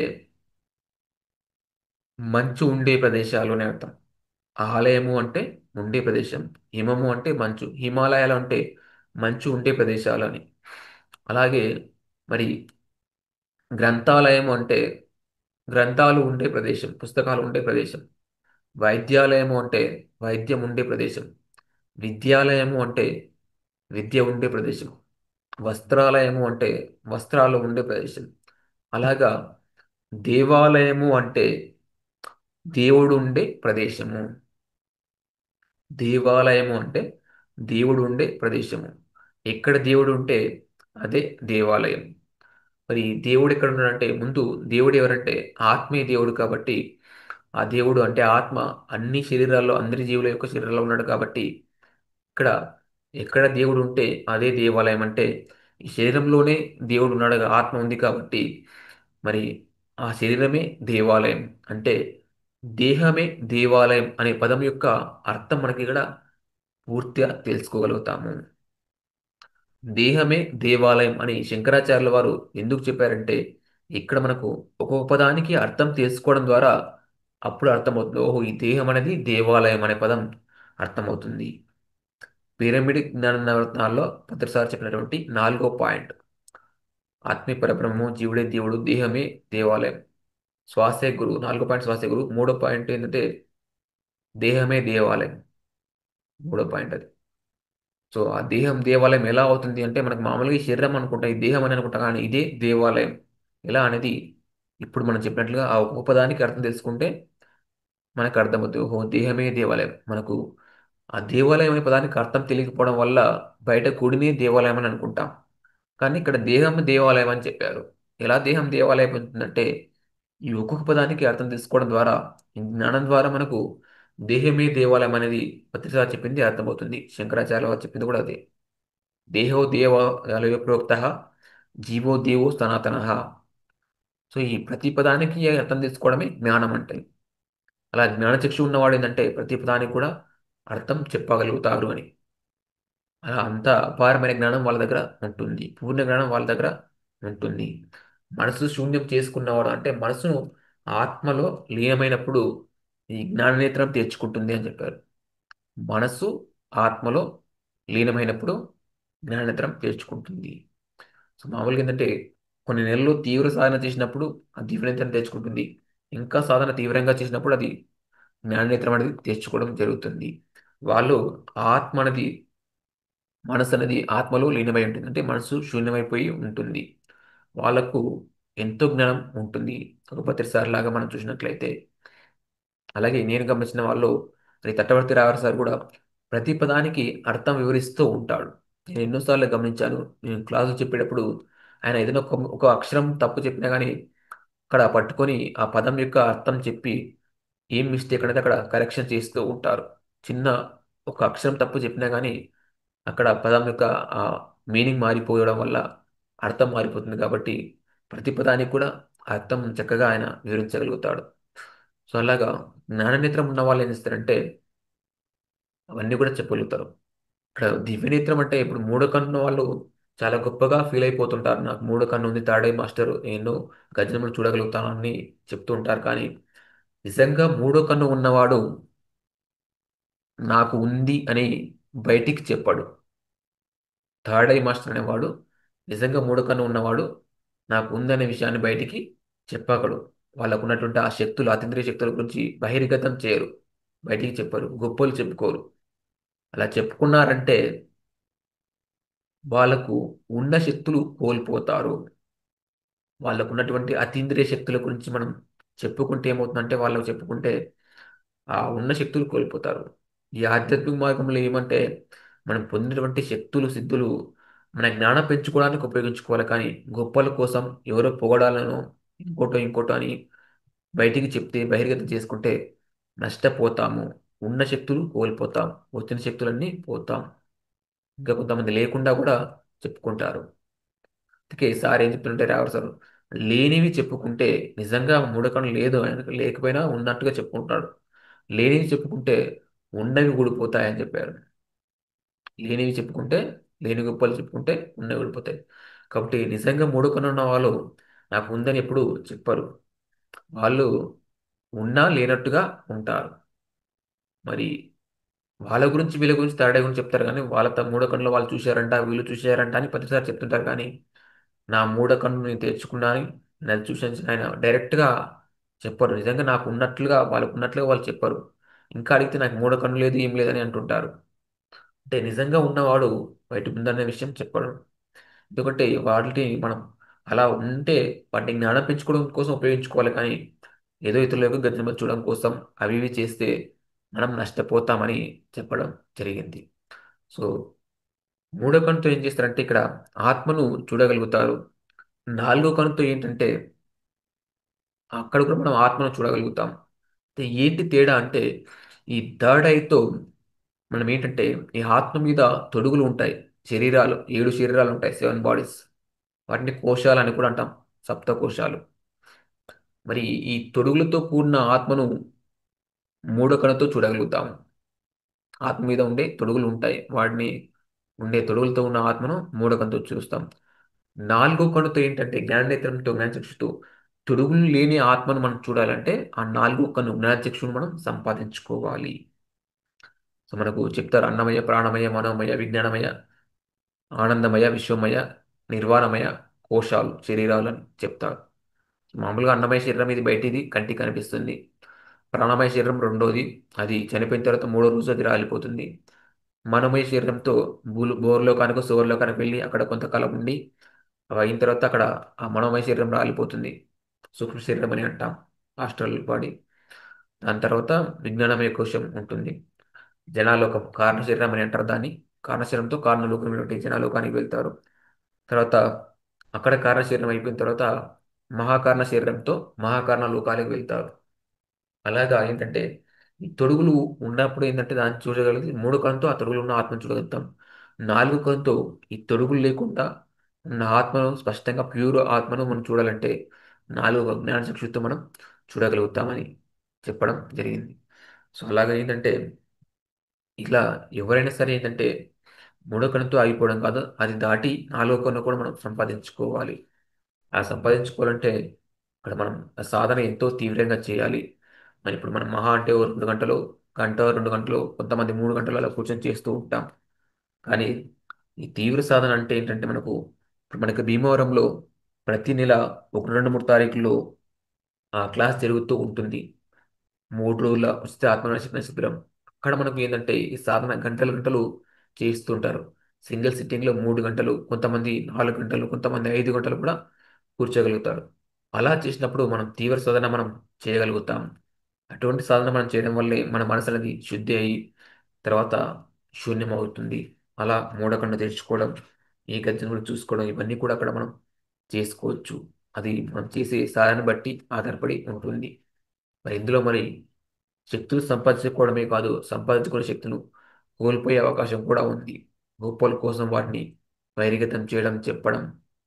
మంచు ఉండే ప్రదేశాలు అని అర్థం. ఆలయము అంటే ఉండే ప్రదేశం, హిమము అంటే మంచు, హిమాలయాలు అంటే మంచు ఉండే ప్రదేశాలు అని. అలాగే మరి గ్రంథాలయం అంటే గ్రంథాలు ఉండే ప్రదేశం, పుస్తకాలు ఉండే ప్రదేశం. వైద్యాలయము అంటే వైద్యం ఉండే ప్రదేశం. విద్యాలయము అంటే విద్య ఉండే ప్రదేశం. వస్త్రాలయము అంటే వస్త్రాలు ఉండే ప్రదేశం. అలాగా దేవాలయము అంటే దేవుడు ఉండే ప్రదేశము. దేవాలయము అంటే దేవుడు ఉండే ప్రదేశము. ఎక్కడ దేవుడు ఉంటే అదే దేవాలయం. మరి దేవుడు ఎక్కడ ఉన్నాడంటే ముందు దేవుడు ఎవరంటే ఆత్మీయ దేవుడు కాబట్టి ఆ దేవుడు అంటే ఆత్మ అన్ని శరీరాల్లో, అందరి జీవుల యొక్క శరీరాల్లో ఉన్నాడు కాబట్టి ఇక్కడ ఎక్కడ దేవుడు ఉంటే అదే దేవాలయం. అంటే ఈ శరీరంలోనే దేవుడు ఉన్నాడు, ఆత్మ ఉంది కాబట్టి మరి ఆ శరీరమే దేవాలయం. అంటే దేహమే దేవాలయం అనే పదం యొక్క అర్థం మనకి ఇక్కడ పూర్తిగా తెలుసుకోగలుగుతాము. దేహమే దేవాలయం అని శంకరాచార్యుల వారు ఎందుకు చెప్పారంటే ఇక్కడ మనకు ఒక్కొక్క పదానికి అర్థం తెలుసుకోవడం ద్వారా అప్పుడు అర్థమవుతుంది, ఓహో ఈ దేహం అనేది దేవాలయం అనే పదం అర్థమవుతుంది. పిరమిడ్ జ్ఞాన నవరత్నాల్లో భద్రసారి చెప్పినటువంటి 4వ పాయింట్. ఆత్మీయ పరబ్రహ్మము, జీవుడే దేవుడు, దేహమే దేవాలయం. శ్వాసే గురువు. 4 పాయింట్ శ్వాసే గురువు. 3వ పాయింట్ ఏంటంటే దేహమే దేవాలయం. 3వ పాయింట్ అది. సో ఆ దేహం దేవాలయం ఎలా అవుతుంది అంటే మనకు మామూలుగా ఈ శరీరం అనుకుంటాం, ఈ దేహం అని అనుకుంటాం, కానీ ఇదే దేవాలయం. ఎలా అనేది ఇప్పుడు మనం చెప్పినట్లుగా ఆ ఒక్కొక్క పదానికి అర్థం తెలుసుకుంటే మనకు అర్థమవుతుంది. ఓహో, దేహమే దేవాలయం. మనకు ఆ దేవాలయం అనే పదానికి అర్థం తెలియకపోవడం వల్ల బయట గుడిని దేవాలయం అని అనుకుంటాం. కానీ ఇక్కడ దేహం దేవాలయం అని చెప్పారు. ఎలా దేహం దేవాలయం అవుతుందంటే ఈ ఒక్కొక్క పదానికి అర్థం తెలుసుకోవడం ద్వారా, ఈ జ్ఞానం ద్వారా మనకు దేహమే దేవాలయం అనేది పత్రిసారి చెప్పింది అర్థమవుతుంది. శంకరాచార్య వారు చెప్పింది కూడా అదే. దేహో దేవాలయ ప్రోక్త, జీవో దేవో సనాతన. సో ఈ ప్రతి పదానికి అర్థం తీసుకోవడమే జ్ఞానం అంటే. అలా జ్ఞానచక్షు ఉన్నవాడు ఏంటంటే ప్రతి పదానికి కూడా అర్థం చెప్పగలుగుతారు అని. అలా అంత అపారమైన జ్ఞానం వాళ్ళ దగ్గర ఉంటుంది. పూర్ణ జ్ఞానం వాళ్ళ దగ్గర ఉంటుంది. మనసు శూన్యం చేసుకున్నవాడు అంటే మనసును ఆత్మలో లీనమైనప్పుడు ఈ జ్ఞాననేత్రం తెరుచుకుంటుంది అని చెప్పారు. మనసు ఆత్మలో లీనమైనప్పుడు జ్ఞాననేత్రం తెరుచుకుంటుంది. సో మామూలుగా ఏంటంటే కొన్ని నెలలు తీవ్ర సాధన చేసినప్పుడు ఆ దివ్యనేత్రం తెచ్చుకుంటుంది. ఇంకా సాధన తీవ్రంగా చేసినప్పుడు అది జ్ఞాననేత్రం అనేది తెచ్చుకోవడం జరుగుతుంది. వాళ్ళు ఆత్మ అనేది, మనసు అనేది ఆత్మలో లీనమై ఉంటుంది. అంటే మనసు శూన్యమైపోయి ఉంటుంది. వాళ్ళకు ఎంతో జ్ఞానం ఉంటుంది. ఒక 10 లాగా మనం చూసినట్లయితే. అలాగే నేను గమనించిన వాళ్ళు అది తట్టవర్తి రావారు సార్ కూడా ప్రతి పదానికి అర్థం వివరిస్తూ ఉంటాడు. నేను ఎన్నోసార్లు గమనించాను. నేను క్లాసు చెప్పేటప్పుడు ఆయన ఏదైనా ఒక అక్షరం తప్పు చెప్పినా కానీ అక్కడ పట్టుకొని ఆ పదం యొక్క అర్థం చెప్పి ఏం మిస్టేక్ అనేది అక్కడ కరెక్షన్ చేస్తూ ఉంటారు. చిన్న ఒక అక్షరం తప్పు చెప్పినా కానీ అక్కడ పదం యొక్క ఆ మీనింగ్ మారిపోవడం వల్ల అర్థం మారిపోతుంది. కాబట్టి ప్రతి పదానికి కూడా అర్థం చక్కగా ఆయన వివరించగలుగుతాడు. సో అలాగా జ్ఞాననేత్రం ఉన్న వాళ్ళు ఏం చేస్తారంటే అవన్నీ కూడా చెప్పగలుగుతారు. ఇక్కడ దివ్యనేత్రం అంటే ఇప్పుడు మూడో కన్ను ఉన్న వాళ్ళు చాలా గొప్పగా ఫీల్ అయిపోతుంటారు. నాకు మూడో కన్ను ఉంది, తాడే మాస్టర్, నేను గజనములు చూడగలుగుతాను అని చెప్తూ ఉంటారు. కానీ నిజంగా మూడో కన్ను ఉన్నవాడు నాకు ఉంది అని బయటికి చెప్పాడు. థర్డ్ ఐ మాస్టర్ అనేవాడు నిజంగా మూడో కన్ను ఉన్నవాడు నాకు ఉందనే విషయాన్ని బయటికి చెప్పగలడు. వాళ్ళకు ఉన్నటువంటి ఆ శక్తులు, అతీంద్రియ శక్తుల గురించి బహిర్గతం చేయరు, బయటికి చెప్పరు, గొప్పలు చెప్పుకోరు. అలా చెప్పుకున్నారంటే వాళ్ళకు ఉన్న శక్తులు కోల్పోతారు. వాళ్ళకు ఉన్నటువంటి అతీంద్రియ శక్తుల గురించి మనం చెప్పుకుంటే ఏమవుతుందంటే, వాళ్ళకు చెప్పుకుంటే ఆ ఉన్న శక్తులు కోల్పోతారు. ఈ ఆధ్యాత్మిక మార్గంలో ఏమంటే మనం పొందినటువంటి శక్తులు, సిద్ధులు మన జ్ఞానం పెంచుకోవడానికి ఉపయోగించుకోవాలి. కానీ గొప్పల కోసం ఎవరో పొగడాలను ఇంకోటో ఇంకోటో అని బయటికి చెప్తే బహిర్గతం చేసుకుంటే నష్టపోతాము. ఉన్న శక్తులు కోల్పోతాం, వచ్చిన శక్తులన్నీ పోతాం. ఇంకా కొంతమంది లేకుండా కూడా చెప్పుకుంటారు. అందుకే సార్ ఏం చెప్తుంటే రావు సార్, లేనివి చెప్పుకుంటే నిజంగా మూఢకణం లేదు ఆయనకు, లేకపోయినా ఉన్నట్టుగా చెప్పుకుంటాడు. లేనివి చెప్పుకుంటే ఉన్నవి ఊడిపోతాయని చెప్పారు. లేనివి చెప్పుకుంటే, లేని గొప్పలు చెప్పుకుంటే ఉన్నవి ఊడిపోతాయి. కాబట్టి నిజంగా మూఢకణం ఉన్న వాళ్ళు నాకు ఉందని ఎప్పుడు చెప్పరు. వాళ్ళు ఉన్నా లేనట్టుగా ఉంటారు. మరి వాళ్ళ గురించి వీళ్ళ గురించి తేడా గురించి చెప్తారు, కానీ వాళ్ళ మూడో కన్నులో వాళ్ళు చూశారంట, వీళ్ళు చూశారంట అని ప్రతిసారి చెప్తుంటారు. కానీ నా మూడో కన్ను నేను తెరుచుకున్నాను, నేను చూసాను ఆయన డైరెక్ట్గా చెప్పరు. నిజంగా నాకు ఉన్నట్లుగా వాళ్ళకు ఉన్నట్లుగా వాళ్ళు చెప్పరు. ఇంకా అడిగితే నాకు మూడో కన్ను లేదు, ఏం లేదని అంటుంటారు. అంటే నిజంగా ఉన్నవాడు బయట ఉందనే విషయం చెప్పడు. ఎందుకంటే వాటిని మనం అలా ఉంటే వాటిని జ్ఞానం పెంచుకోవడం కోసం ఉపయోగించుకోవాలి. కానీ ఏదో ఇతరులకు గతిని చూడడం కోసం అవి ఇవి చేస్తే మనం నష్టపోతామని చెప్పడం జరిగింది. సో మూడో కన్నుతో ఏం చేస్తారంటే ఇక్కడ ఆత్మను చూడగలుగుతారు. నాలుగో కన్నుతో ఏంటంటే అక్కడ కూడా మనం ఆత్మను చూడగలుగుతాం. అయితే ఏంటి తేడా అంటే ఈ థర్డ్ ఐతో మనం ఏంటంటే ఈ ఆత్మ మీద తొడుగులు ఉంటాయి. శరీరాలు 7 శరీరాలు ఉంటాయి, 7 బాడీస్. వాటిని కోశాలు అని కూడా అంటాం, సప్త కోశాలు. మరి ఈ తొడుగులతో కూడిన ఆత్మను మూడో కన్నుతో చూడగలుగుతాము. ఆత్మ మీద ఉండే తొడుగులు ఉంటాయి, వాటిని ఉండే తొడుగులతో ఉన్న ఆత్మను మూడో కన్నుతో చూస్తాం. నాలుగో కన్నుతో ఏంటంటే జ్ఞానేత్రంతో, జ్ఞానచక్షుతో తొడుగులు లేని ఆత్మను మనం చూడాలంటే ఆ నాలుగో కన్ను జ్ఞానచక్షును మనం సంపాదించుకోవాలి. సో మనకు చెప్తారు అన్నమయ, ప్రాణమయ, మనోమయ, విజ్ఞానమయ, ఆనందమయ, విశ్వమయ, నిర్వాణమయ, కోశాలు శరీరాలు అని చెప్తారు. మామూలుగా అన్నమయ శరీరం ఇది బయటిది కంటికి కనిపిస్తుంది. ప్రాణమయ శరీరం రెండోది, అది చనిపోయిన తర్వాత మూడో రోజు అది రాలిపోతుంది. మనోమయ శరీరంతో బోర్లోకానికో సోర్లోకానికి వెళ్ళి అక్కడ కొంతకాలం ఉండి అవి అయిన తర్వాత అక్కడ ఆ మనోమయ శరీరం రాలిపోతుంది. సూక్ష్మ శరీరం అని అంటాం, ఆస్ట్రల్ బాడీ. దాని తర్వాత విజ్ఞానమయ కోశం ఉంటుంది. జనాలోకం కారణ శరీరం అని అంటారు దాన్ని. కారణ శరీరంతో కారణలోకం జనాలోకానికి వెళ్తారు. తర్వాత అక్కడ కారణ శరీరం అయిపోయిన తర్వాత మహాకారణ శరీరంతో మహాకారణ లోకాలకు వెళ్తారు. అలాగా ఏంటంటే ఈ తొడుగులు ఉన్నప్పుడు ఏంటంటే దాన్ని చూడగలిగి మూడు కళ్ళతో ఆ తొడుగులు ఉన్న ఆత్మను చూడగలుగుతాం. నాలుగు కళ్ళతో ఈ తొడుగులు లేకుండా ఉన్న ఆత్మను స్పష్టంగా ప్యూర్ ఆత్మను మనం చూడాలంటే నాలుగు జ్ఞాన చక్షుతో మనం చూడగలుగుతామని చెప్పడం జరిగింది. సో అలాగే ఏంటంటే ఇలా ఎవరైనా సరే ఏంటంటే మూడో కన్నుతో ఆగిపోవడం కాదు, అది దాటి నాలుగో కన్ను కూడా మనం సంపాదించుకోవాలి. ఆ సంపాదించుకోవాలంటే అక్కడ మనం ఆ సాధన ఎంతో తీవ్రంగా చేయాలి. మరి ఇప్పుడు మనం మహా అంటే ఓ 2 గంటలు, గంట 2 గంటలు, కొంతమంది 3 గంటలు అలా కూర్చొని చేస్తూ ఉంటాం. కానీ ఈ తీవ్ర సాధన అంటే ఏంటంటే ఇప్పుడు మనకి భీమవరంలో ప్రతి నెల 1, 2, 3 తారీఖుల్లో ఆ క్లాస్ జరుగుతూ ఉంటుంది. 3 రోజుల ఉచిత ఆత్మవినాశన శిబిరం. అక్కడ మనకు ఏంటంటే ఈ సాధన గంటలు గంటలు చేస్తుంటారు. సింగిల్ సిట్టింగ్లో 3 గంటలు, కొంతమంది 4 గంటలు, కొంతమంది 5 గంటలు కూడా కూర్చోగలుగుతారు. అలా చేసినప్పుడు మనం తీవ్ర సాధన మనం చేయగలుగుతాం. అటువంటి సాధన మనం చేయడం వల్లే మన మనసు అనేది శుద్ధి అయ్యి తర్వాత శూన్యం అవుతుంది. అలా మూడకన్ను తెరుచుకోవడం, ఏకగ్ని కూడా చూసుకోవడం, ఇవన్నీ కూడా అక్కడ మనం చేసుకోవచ్చు. అది మనం చేసే సాధన బట్టి ఆధారపడి ఉంటుంది. మరి ఇందులో శక్తులు సంపాదించుకోవడమే కాదు, సంపాదించుకునే శక్తులు కోల్పోయే అవకాశం కూడా ఉంది. గొప్పల కోసం వాటిని బహిర్గతం చేయడం, చెప్పడం,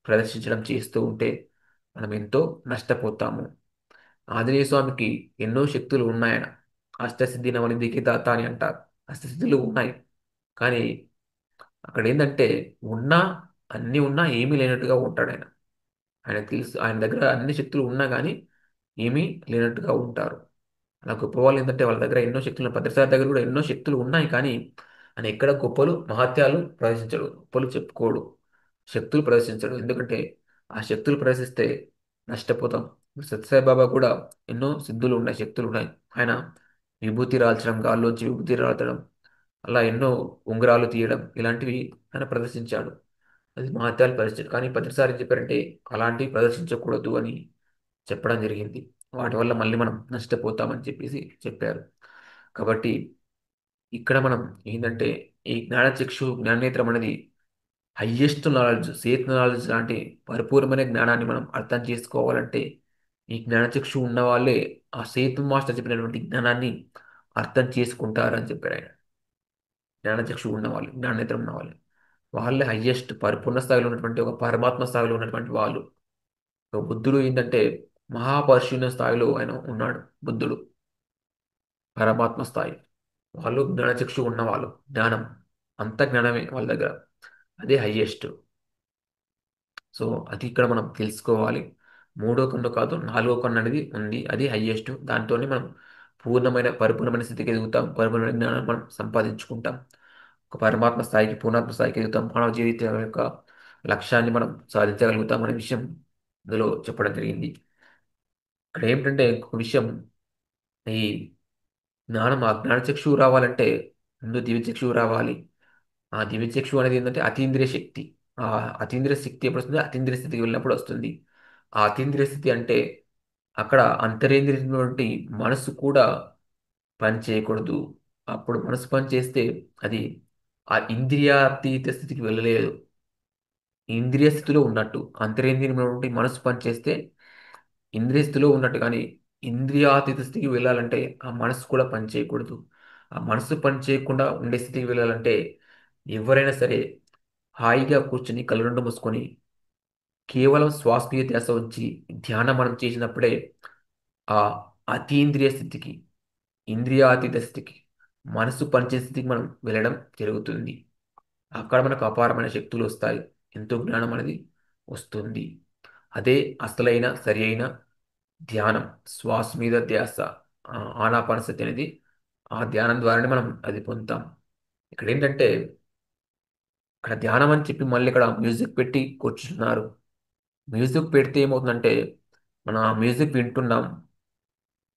ప్రదర్శించడం చేస్తూ ఉంటే మనం ఎంతో నష్టపోతాము. ఆంజనేయ స్వామికి ఎన్నో శక్తులు ఉన్నాయన. అష్టసిద్ధి నవనిధికి దాత అని అంటారు. అష్టసిద్ధులు ఉన్నాయి. కానీ అక్కడ ఏంటంటే ఉన్నా అన్నీ ఉన్నా ఏమీ లేనట్టుగా ఉంటాడు ఆయన. ఆయనకు తెలుసు ఆయన దగ్గర అన్ని శక్తులు ఉన్నా కానీ ఏమీ లేనట్టుగా ఉంటారు. అలా గొప్ప వాళ్ళు ఏంటంటే వాళ్ళ దగ్గర ఎన్నో శక్తులు భద్రసారి దగ్గర కూడా ఎన్నో శక్తులు ఉన్నాయి కానీ ఆయన ఎక్కడ గొప్పలు మహత్యాలు ప్రదర్శించడు, గొప్పలు చెప్పుకోడు, శక్తులు ప్రదర్శించడు. ఎందుకంటే ఆ శక్తులు ప్రదర్శిస్తే నష్టపోతాం. ఇప్పుడు సత్యసాయి బాబా కూడా ఎన్నో సిద్ధులు ఉన్నాయి, శక్తులు ఉన్నాయి. ఆయన విభూతి రాల్చడం, గాల్లోంచి విభూతి రాల్చడం, అలా ఎన్నో ఉంగరాలు తీయడం, ఇలాంటివి ఆయన ప్రదర్శించాడు. అది మహత్యాలు ప్రదర్శించాడు. కానీ భద్రసారి ఏం చెప్పారంటే అలాంటివి ప్రదర్శించకూడదు అని చెప్పడం జరిగింది. వాటి వల్ల మళ్ళీ మనం నష్టపోతామని చెప్పేసి చెప్పారు. కాబట్టి ఇక్కడ మనం ఏంటంటే ఈ జ్ఞానచక్షు జ్ఞానేత్రం అనేది హయ్యెస్ట్ నాలెడ్జ్, సేత్ నాలెడ్జ్ లాంటి పరిపూర్ణమైన జ్ఞానాన్ని మనం అర్థం చేసుకోవాలంటే ఈ జ్ఞానచక్షు ఉన్న వాళ్ళే ఆ సేతు మాస్టర్ చెప్పినటువంటి జ్ఞానాన్ని అర్థం చేసుకుంటారని చెప్పారు ఆయన. జ్ఞానచక్షు ఉన్నవాళ్ళు, జ్ఞానేత్రం ఉన్నవాళ్ళు, వాళ్ళే హయ్యెస్ట్ పరిపూర్ణ స్థాయిలో ఉన్నటువంటి ఒక పరమాత్మ స్థాయిలో ఉన్నటువంటి వాళ్ళు. సో బుద్ధుడు ఏంటంటే మహాపరిశూన్య స్థాయిలో ఆయన ఉన్నాడు. బుద్ధుడు పరమాత్మ స్థాయి. వాళ్ళు జ్ఞానచక్షు ఉన్నవాళ్ళు, జ్ఞానం అంత జ్ఞానమే వాళ్ళ దగ్గర, అదే హయ్యెస్ట్. సో అది ఇక్కడ మనం తెలుసుకోవాలి. మూడో కన్ను కాదు, నాలుగో కన్ను అనేది ఉంది, అది హయ్యెస్ట్. దాంతోనే మనం పరిపూర్ణమైన స్థితికి ఎదుగుతాం, పరిపూర్ణమైన జ్ఞానం మనం సంపాదించుకుంటాం, ఒక పరమాత్మ స్థాయికి, పూర్ణాత్మ స్థాయికి ఎదుగుతాం. మానవ జీవితం యొక్క లక్ష్యాన్ని మనం సాధించగలుగుతాం అనే విషయం ఇందులో చెప్పడం జరిగింది. ఇక్కడ ఏమిటంటే ఇంకొక విషయం, ఈ జ్ఞానం ఆ జ్ఞానచక్షువు రావాలంటే ముందు దివ్యచక్షువు రావాలి. ఆ దివ్యచక్షు అనేది ఏంటంటే అతీంద్రియ శక్తి. ఆ అతీంద్రియ శక్తి ఎప్పుడు వస్తుంది? అతీంద్రియ స్థితికి వెళ్ళినప్పుడు వస్తుంది. ఆ అతీంద్రియ స్థితి అంటే అక్కడ అంతరేంద్రియటువంటి మనసు కూడా పని చేయకూడదు. అప్పుడు మనసు పని చేస్తే అది ఆ ఇంద్రియాతీత స్థితికి వెళ్ళలేదు. ఇంద్రియ స్థితిలో ఉన్నట్టు అంతరేంద్రియమైనటువంటి మనసు పని చేస్తే ఇంద్రియ స్థితిలో ఉన్నట్టు. కానీ ఇంద్రియాతీత స్థితికి వెళ్ళాలంటే ఆ మనసు కూడా పని చేయకూడదు. ఆ మనసు పని చేయకుండా ఉండే స్థితికి వెళ్ళాలంటే ఎవరైనా సరే హాయిగా కూర్చుని కళ్ళు రెండు మూసుకొని కేవలం శ్వాస మీద ధ్యాస ఉంచి ధ్యానం మనం చేసినప్పుడే ఆ అతీంద్రియ స్థితికి, ఇంద్రియాతీత స్థితికి, మనసు పనిచేసే స్థితికి మనం వెళ్ళడం జరుగుతుంది. అక్కడ మనకు అపారమైన శక్తులు వస్తాయి, ఎంతో జ్ఞానం అనేది వస్తుంది. అదే అసలైన సరి అయిన ధ్యానం. శ్వాస మీద ధ్యాస, ఆనాపానసతి అనేది ఆ ధ్యానం ద్వారానే మనం అది పొందుతాం. ఇక్కడ ఏంటంటే ఇక్కడ ధ్యానం అని చెప్పి మళ్ళీ ఇక్కడ మ్యూజిక్ పెట్టి కూర్చున్నారు. మ్యూజిక్ పెడితే ఏమవుతుందంటే మనం ఆ మ్యూజిక్ వింటున్నాం.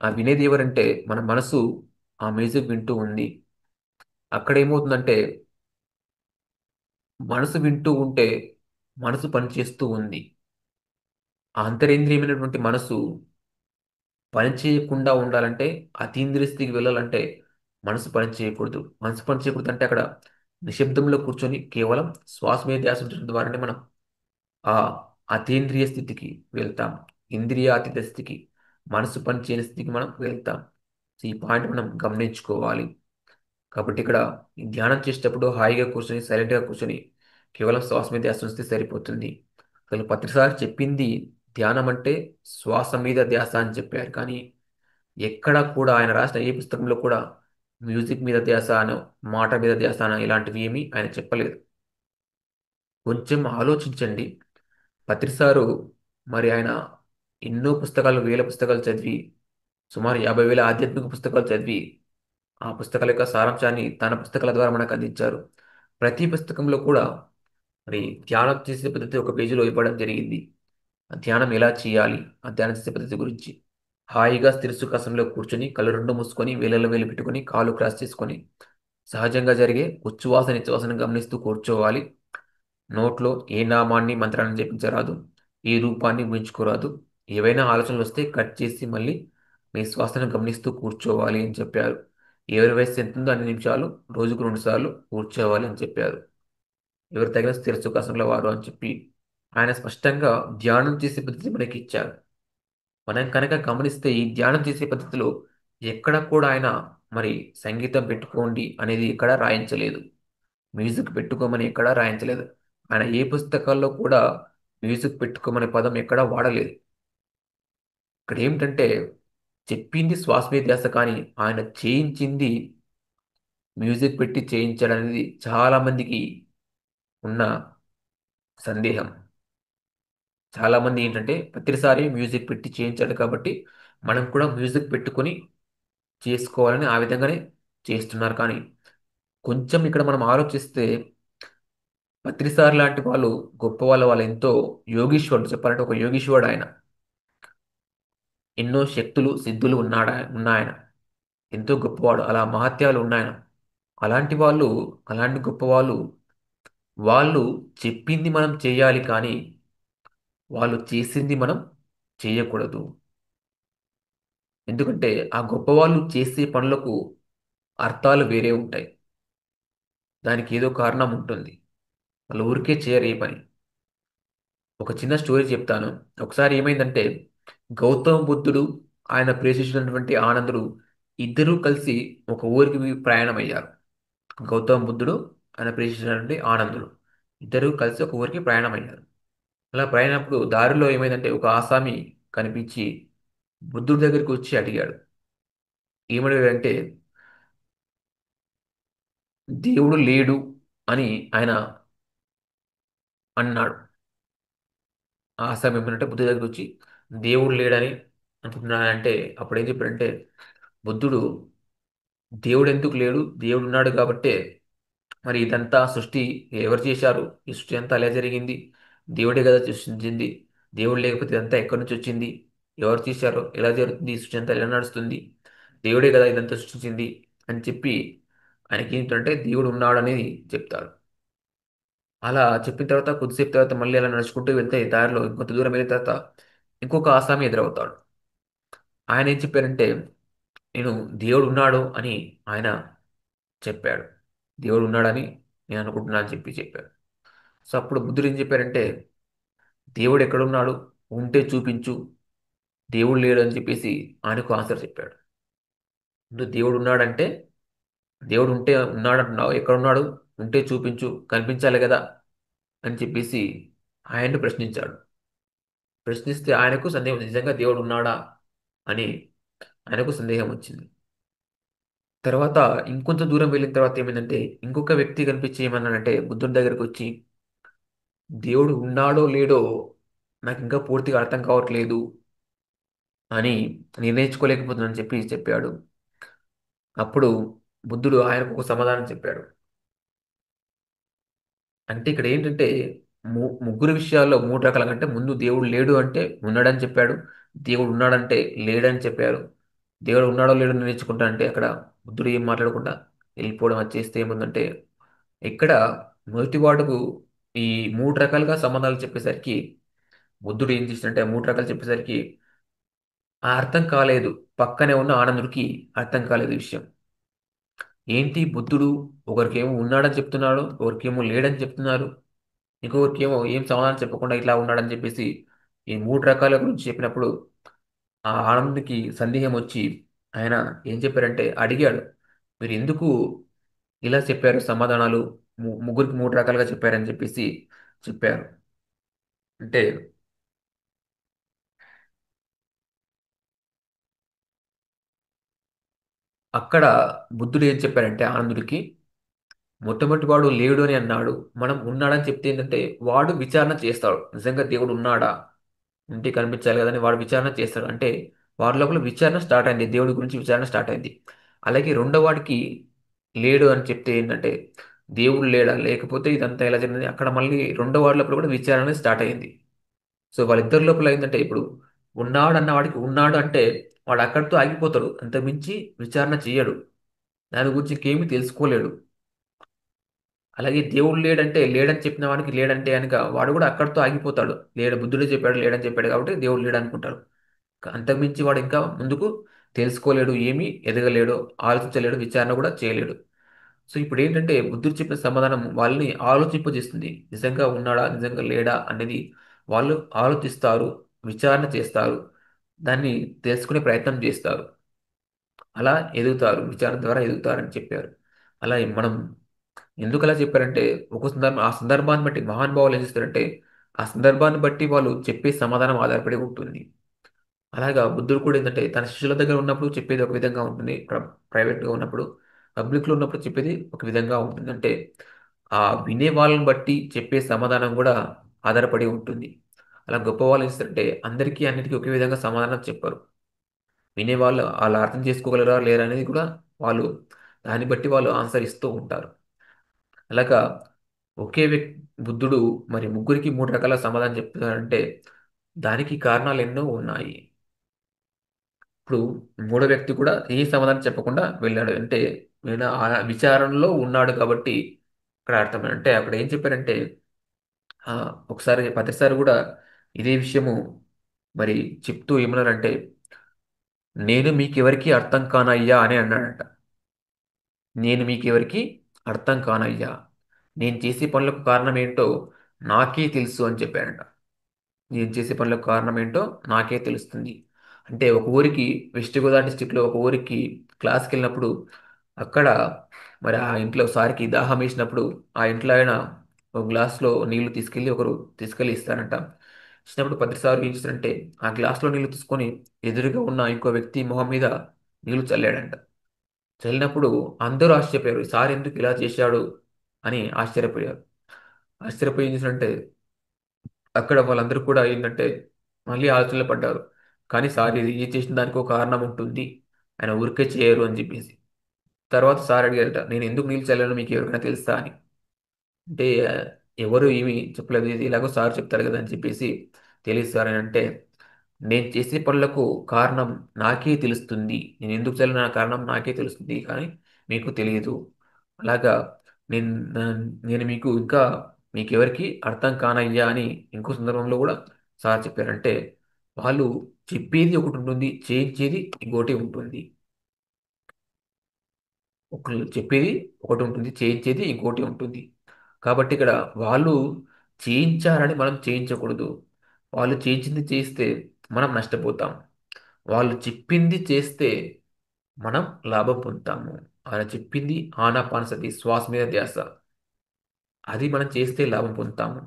ఆ వినేది ఎవరంటే మన మనసు ఆ మ్యూజిక్ వింటూ ఉంది. అక్కడ ఏమవుతుందంటే మనసు వింటూ ఉంటే మనసు పనిచేస్తూ ఉంది. ఆ అంతరేంద్రియమైనటువంటి మనసు పని చేయకుండా ఉండాలంటే, అతీంద్రియ స్థితికి వెళ్ళాలంటే మనసు పని చేయకూడదు. మనసు పని చేయకూడదు అంటే అక్కడ నిశ్శబ్దంలో కూర్చొని కేవలం శ్వాస మీద ధ్యాస ఉంచడం ద్వారానే మనం ఆ అతీంద్రియ స్థితికి వెళ్తాం. ఇంద్రియాతీత స్థితికి, మనసు పని చేయని స్థితికి మనం వెళ్తాం. సో ఈ పాయింట్ మనం గమనించుకోవాలి. కాబట్టి ఇక్కడ ఈ ధ్యానం చేసేటప్పుడు హాయిగా కూర్చొని సైలెంట్గా కూర్చొని కేవలం శ్వాస మీద ధ్యాస ఉంచితే సరిపోతుంది. అసలు పత్రిసారి చెప్పింది ధ్యానం అంటే శ్వాస మీద ధ్యాస అని చెప్పారు. కానీ ఎక్కడ కూడా ఆయన రాసిన ఏ పుస్తకంలో కూడా మ్యూజిక్ మీద ధ్యాస అనో మాట మీద ధ్యాస అనో ఇలాంటివి ఏమీ ఆయన చెప్పలేదు. కొంచెం ఆలోచించండి. పత్రిసారు మరి ఆయన ఎన్నో పుస్తకాలు, వేల పుస్తకాలు చదివి సుమారు 50,000 ఆధ్యాత్మిక పుస్తకాలు చదివి ఆ పుస్తకాల యొక్క సారాంశాన్ని తన పుస్తకాల ద్వారా మనకు అందించారు. ప్రతి పుస్తకంలో కూడా మరి ధ్యానం చేసే పద్ధతి ఒక పేజీలో ఇవ్వడం జరిగింది. ఆ ధ్యానం ఎలా చేయాలి, ఆ ధ్యానం చేసే పద్ధతి గురించి. హాయిగా స్థిర సుఖాసనంలో కూర్చొని కళ్ళు రెండు మూసుకొని వేలల్లో వేలు పెట్టుకొని కాలు క్రాస్ చేసుకొని సహజంగా జరిగే ఉచ్ఛ్వాస నిశ్వాసను గమనిస్తూ కూర్చోవాలి. నోట్లో ఏ నామాన్ని మంత్రాన్ని జపించరాదు. ఏ రూపాన్ని ఊహించుకోరాదు. ఏవైనా ఆలోచనలు వస్తే కట్ చేసి మళ్ళీ మీ శ్వాసను గమనిస్తూ కూర్చోవాలి అని చెప్పారు. ఎవరి వయసు ఎంత ఉందో అన్ని నిమిషాలు రోజుకు 2 సార్లు కూర్చోవాలి అని చెప్పారు. ఎవరు తగిన స్థిర సుఖాసనంలో వారు అని చెప్పి ఆయన స్పష్టంగా ధ్యానం చేసే పద్ధతి మనకి ఇచ్చారు. మనం కనుక గమనిస్తే ఈ ధ్యానం చేసే పద్ధతిలో ఎక్కడ కూడా ఆయన మరి సంగీతం పెట్టుకోండి అనేది ఎక్కడ రాయించలేదు. మ్యూజిక్ పెట్టుకోమని ఎక్కడా రాయించలేదు. ఆయన ఏ పుస్తకాల్లో కూడా మ్యూజిక్ పెట్టుకోమనే పదం ఎక్కడా వాడలేదు. ఇక్కడ ఏమిటంటే చెప్పింది శ్వాస మీద ధ్యాస కానీ ఆయన చేయించింది మ్యూజిక్ పెట్టి చేయించడం అనేది చాలా మందికి ఉన్న సందేహం. చాలా మంది ఏంటంటే ప్రతిసారి మ్యూజిక్ పెట్టి చేయించాడు కాబట్టి మనం కూడా మ్యూజిక్ పెట్టుకొని చేసుకోవాలని ఆ విధంగానే చేస్తున్నారు. కానీ కొంచెం ఇక్కడ మనం ఆలోచిస్తే పత్రిసార్ లాంటి వాళ్ళు గొప్ప వాళ్ళు ఎంతో యోగీశ్వరుడు చెప్పాలంటే ఒక యోగీశ్వరుడు ఆయన. ఎన్నో శక్తులు సిద్ధులు ఉన్నాయన. ఎంతో గొప్పవాడు. అలా మహత్యాలు ఉన్నాయన. అలాంటి వాళ్ళు, అలాంటి గొప్ప వాళ్ళు చెప్పింది మనం చేయాలి కానీ వాళ్ళు చేసింది మనం చేయకూడదు. ఎందుకంటే ఆ గొప్పవాళ్ళు చేసే పనులకు అర్థాలు వేరే ఉంటాయి. దానికి ఏదో కారణం ఉంటుంది. వాళ్ళు ఊరికే చేయరు ఏ పని. ఒక చిన్న స్టోరీ చెప్తాను. ఒకసారి ఏమైందంటే గౌతమ బుద్ధుడు ఆయన ప్రేషించినటువంటి ఆనందుడు ఇద్దరూ కలిసి ఒక ఊరికి ప్రయాణం అయ్యారు. గౌతమ బుద్ధుడు ఆయన ప్రేషించినటువంటి ఆనందుడు ఇద్దరూ కలిసి ఒక ఊరికి ప్రయాణం అయ్యారు. అలా ప్రయాణప్పుడు దారిలో ఏమైందంటే ఒక ఆసామి కనిపించి బుద్ధుడి దగ్గరికి వచ్చి అడిగాడు. ఏమడిగాడంటే దేవుడు లేడు అని ఆయన అన్నాడు. ఆ ఆసామి ఏమనంటే బుద్ధుడి దగ్గరికి వచ్చి దేవుడు లేడని అనుకుంటున్నానంటే అప్పుడు ఏం చెప్పాడంటే బుద్ధుడు దేవుడు ఎందుకు లేడు, దేవుడు ఉన్నాడు కాబట్టే మరి ఇదంతా సృష్టి ఎవరు చేశారు, ఈ సృష్టి అంతా ఎలా జరిగింది, దేవుడే కదా సృష్టించింది. దేవుడు లేకపోతే ఇదంతా ఎక్కడి నుంచి వచ్చింది, ఎవరు చేశారో, ఎలా జరుగుతుంది, ఈ సృష్టి అంతా ఎలా నడుస్తుంది, దేవుడే కదా ఇదంతా సృష్టించింది అని చెప్పి ఆయనకి ఏంటంటే దేవుడు ఉన్నాడు అనేది చెప్తారు. అలా చెప్పిన తర్వాత కొద్దిసేపు తర్వాత మళ్ళీ అలా నడుచుకుంటూ వెళ్తే దారిలో ఇంకొంత దూరం వెళ్ళిన తర్వాత ఇంకొక ఆసామి ఎదురవుతాడు. ఆయన ఏం చెప్పారంటే నేను దేవుడు ఉన్నాడు అని ఆయన చెప్పాడు. దేవుడు ఉన్నాడని నేను అనుకుంటున్నా అని చెప్పాడు. సో అప్పుడు బుద్ధుడు ఏం చెప్పారంటే దేవుడు ఎక్కడున్నాడు, ఉంటే చూపించు, దేవుడు లేడు అని చెప్పేసి ఆయనకు ఆన్సర్ చెప్పాడు. నువ్వు దేవుడు ఉన్నాడంటే దేవుడు ఉంటే ఉన్నాడంటున్నావు, ఎక్కడున్నాడు, ఉంటే చూపించు, కనిపించాలి కదా అని చెప్పేసి ఆయన్ని ప్రశ్నించాడు. ప్రశ్నిస్తే ఆయనకు సందేహం నిజంగా దేవుడు ఉన్నాడా అని ఆయనకు సందేహం వచ్చింది. తర్వాత ఇంకొంచెం దూరం వెళ్ళిన తర్వాత ఏమైందంటే ఇంకొక వ్యక్తి కనిపించి ఏమన్నాడంటే బుద్ధుడి దగ్గరికి వచ్చి దేవుడు ఉన్నాడో లేడో నాకు ఇంకా పూర్తిగా అర్థం కావట్లేదు అని నిర్ణయించుకోలేకపోతున్నానని చెప్పాడు. అప్పుడు బుద్ధుడు ఆయనకు ఒక సమాధానం చెప్పాడు. అంటే ఇక్కడ ఏంటంటే ముగ్గురు విషయాల్లో మూడు రకాల అంటే ముందు దేవుడు లేడు అంటే ఉన్నాడని చెప్పాడు. దేవుడు ఉన్నాడంటే లేడని చెప్పారు. దేవుడు ఉన్నాడో లేడో నేర్చుకుంటా అంటే అక్కడ బుద్ధుడు ఏం మాట్లాడకుండా వెళ్ళిపోవడం అది చేస్తే ఏముందంటే ఇక్కడ మొదటి వాడుకు ఈ మూడు రకాలుగా సంబంధాలు చెప్పేసరికి బుద్ధుడు ఏం చేసినట్టే ఆ మూడు రకాలు చెప్పేసరికి ఆ అర్థం కాలేదు. పక్కనే ఉన్న ఆనందుడికి అర్థం కాలేదు ఈ విషయం. ఏంటి బుద్ధుడు ఒకరికేమో ఉన్నాడని చెప్తున్నాడు, ఒకరికేమో లేడని చెప్తున్నారు, ఇంకొకరికేమో ఏం సమాధానం చెప్పకుండా ఇట్లా ఉన్నాడని చెప్పేసి ఈ మూడు రకాల గురించి చెప్పినప్పుడు ఆ ఆనంద్కి సందేహం వచ్చి ఆయన ఏం చెప్పారంటే అడిగాడు, మీరు ఎందుకు ఇలా చెప్పారు సమాధానాలు, ముగ్గురికి మూడు రకాలుగా చెప్పారని చెప్పేసి చెప్పారు. అంటే అక్కడ బుద్ధుడు ఏం చెప్పారంటే ఆనందుడికి, మొట్టమొదటి వాడు లేడు అని అన్నాడు, మనం ఉన్నాడని చెప్తే ఏంటంటే వాడు విచారణ చేస్తాడు, నిజంగా దేవుడు ఉన్నాడా, ఉంటే కనిపించాలి కదని వాడు విచారణ చేస్తాడు. అంటే వాడి లోపల విచారణ స్టార్ట్ అయింది, దేవుడి గురించి విచారణ స్టార్ట్ అయింది. అలాగే రెండో వాడికి లేడు అని చెప్తే ఏంటంటే దేవుడు లేడా, లేకపోతే ఇదంతా ఎలా జరిగింది, అక్కడ మళ్ళీ రెండో వాడి లోపల కూడా విచారణ స్టార్ట్ అయింది. సో వాళ్ళిద్దరి లోపల ఏంటంటే ఇప్పుడు ఉన్నాడు అన్న వాడికి ఉన్నాడు అంటే వాడు అక్కడితో ఆగిపోతాడు, అంతకుమించి విచారణ చేయడు, దాని గురించి ఇంకేమీ తెలుసుకోలేడు. అలాగే దేవుడు లేడంటే లేడని చెప్పిన వాడికి లేడంటే కనుక వాడు కూడా అక్కడితో ఆగిపోతాడు, లేడు బుద్ధుడే చెప్పాడు లేడని చెప్పాడు కాబట్టి దేవుడు లేడు అనుకుంటాడు. అంతకుమించి వాడు ఇంకా ముందుకు తెలుసుకోలేడు, ఏమీ ఎదగలేడు, ఆలోచించలేడు, విచారణ కూడా చేయలేడు. సో ఇప్పుడు ఏంటంటే బుద్ధుడు చెప్పిన సమాధానం వాళ్ళని ఆలోచింపజేస్తుంది, నిజంగా ఉన్నాడా నిజంగా లేడా అనేది వాళ్ళు ఆలోచిస్తారు, విచారణ చేస్తారు, దాన్ని తెలుసుకునే ప్రయత్నం చేస్తారు, అలా ఎదుగుతారు, విచారణ ద్వారా ఎదుగుతారని చెప్పారు. అలా మనం ఎందుకు అలా చెప్పారంటే ఒక సందర్భం ఆ సందర్భాన్ని బట్టి మహానుభావులు ఏం చేస్తారంటే ఆ సందర్భాన్ని బట్టి వాళ్ళు చెప్పే సమాధానం ఆధారపడి ఉంటుంది. అలాగా బుద్ధుడు కూడా ఏంటంటే తన శిష్యుల దగ్గర ఉన్నప్పుడు చెప్పేది ఒక విధంగా ఉంటుంది, ప్రైవేట్గా ఉన్నప్పుడు, పబ్లిక్లో ఉన్నప్పుడు చెప్పేది ఒక విధంగా ఉంటుంది. అంటే ఆ వినే వాళ్ళని బట్టి చెప్పే సమాధానం కూడా ఆధారపడి ఉంటుంది. అలా గొప్ప వాళ్ళు ఏం చేస్తారంటే అందరికీ అన్నిటికీ ఒకే విధంగా సమాధానం చెప్పరు, వినేవాళ్ళు వాళ్ళు అర్థం చేసుకోగలరా లేరా అనేది కూడా వాళ్ళు దాన్ని బట్టి వాళ్ళు ఆన్సర్ ఇస్తూ ఉంటారు. అలాగా ఒకే వ్యక్తి బుద్ధుడు మరి ముగ్గురికి మూడు రకాల సమాధానం చెప్తున్నారంటే దానికి కారణాలు ఎన్నో ఉన్నాయి. ఇప్పుడు మూడో వ్యక్తి కూడా ఏ సమాధానం చెప్పకుండా వెళ్ళాడు అంటే ఈయన ఆ విచారణలో ఉన్నాడు కాబట్టి అక్కడ అర్థం అంటే అక్కడ ఏం చెప్పారంటే ఆ, ఒకసారి ప్రతిసారి కూడా ఇదే విషయము మరి చెప్తూ ఏమన్నారంటే నేను మీకెవరికి అర్థం కానయ్యా అని అన్నాడంట. నేను మీకెవరికి అర్థం కానయ్యా, నేను చేసే పనులకు కారణం ఏంటో నాకే తెలుసు అని చెప్పాడంట. నేను చేసే పనులకు కారణం ఏంటో నాకే తెలుస్తుంది. అంటే ఒక ఊరికి వెస్ట్ గోదావరి డిస్టిక్లో ఒక ఊరికి క్లాస్కి వెళ్ళినప్పుడు అక్కడ మరి ఆ ఇంట్లో సారికి దాహం వేసినప్పుడు ఆ ఇంట్లో ఆయన ఒక గ్లాస్లో నీళ్లు తీసుకెళ్ళి ఒకరు తీసుకెళ్ళి ఇస్తారంట. ఇచ్చినప్పుడు ప్రతిసారి ఏం చేస్తారంటే ఆ గ్లాస్లో నీళ్లు తీసుకొని ఎదురుగా ఉన్న ఇంకో వ్యక్తి మొహం మీద నీళ్లు చల్లాడంట. చల్లినప్పుడు అందరూ ఆశ్చర్యపోయారు, సార్ ఎందుకు ఇలా చేశాడు అని ఆశ్చర్యపోయారు. ఆశ్చర్యపోయి ఏం చేశారంటే అక్కడ వాళ్ళందరూ కూడా ఏంటంటే మళ్ళీ ఆలోచనలో పడ్డారు, కానీ సార్ ఇది చేసిన దానికి ఒక కారణం ఉంటుంది, ఆయన ఊరికే చేయరు అని చెప్పేసి. తర్వాత సార్ అడిగారట, నేను ఎందుకు నీళ్ళు చల్లానో మీకు ఎవరికైనా తెలుసా అని. అంటే ఎవరు ఏమి చెప్పలేదు, ఇది ఇలాగో సార్ చెప్తారు కదా అని చెప్పేసి తెలియదు సార్ అని అంటే, నేను చేసే పనులకు కారణం నాకే తెలుస్తుంది, నేను ఎందుకు చల్లిన కారణం నాకే తెలుస్తుంది కానీ మీకు తెలియదు. అలాగా నేను నేను మీకు ఇంకా మీకెవరికి అర్థం కానయ్యా అని ఇంకో సందర్భంలో కూడా సార్ చెప్పారంటే వాళ్ళు చెప్పేది ఒకటి ఉంటుంది, చేయించేది ఇంకోటి ఉంటుంది. ఒకళ్ళు చెప్పేది ఒకటి ఉంటుంది, చేయించేది ఇంకోటి ఉంటుంది. కాబట్టి ఇక్కడ వాళ్ళు చేయించారని మనం చేయించకూడదు, వాళ్ళు చేయించింది చేస్తే మనం నష్టపోతాం, వాళ్ళు చెప్పింది చేస్తే మనం లాభం పొందుతాము. అలా చెప్పింది ఆనాపానసతి శ్వాస మీద ధ్యాస, అది మనం చేస్తే లాభం పొందుతాము.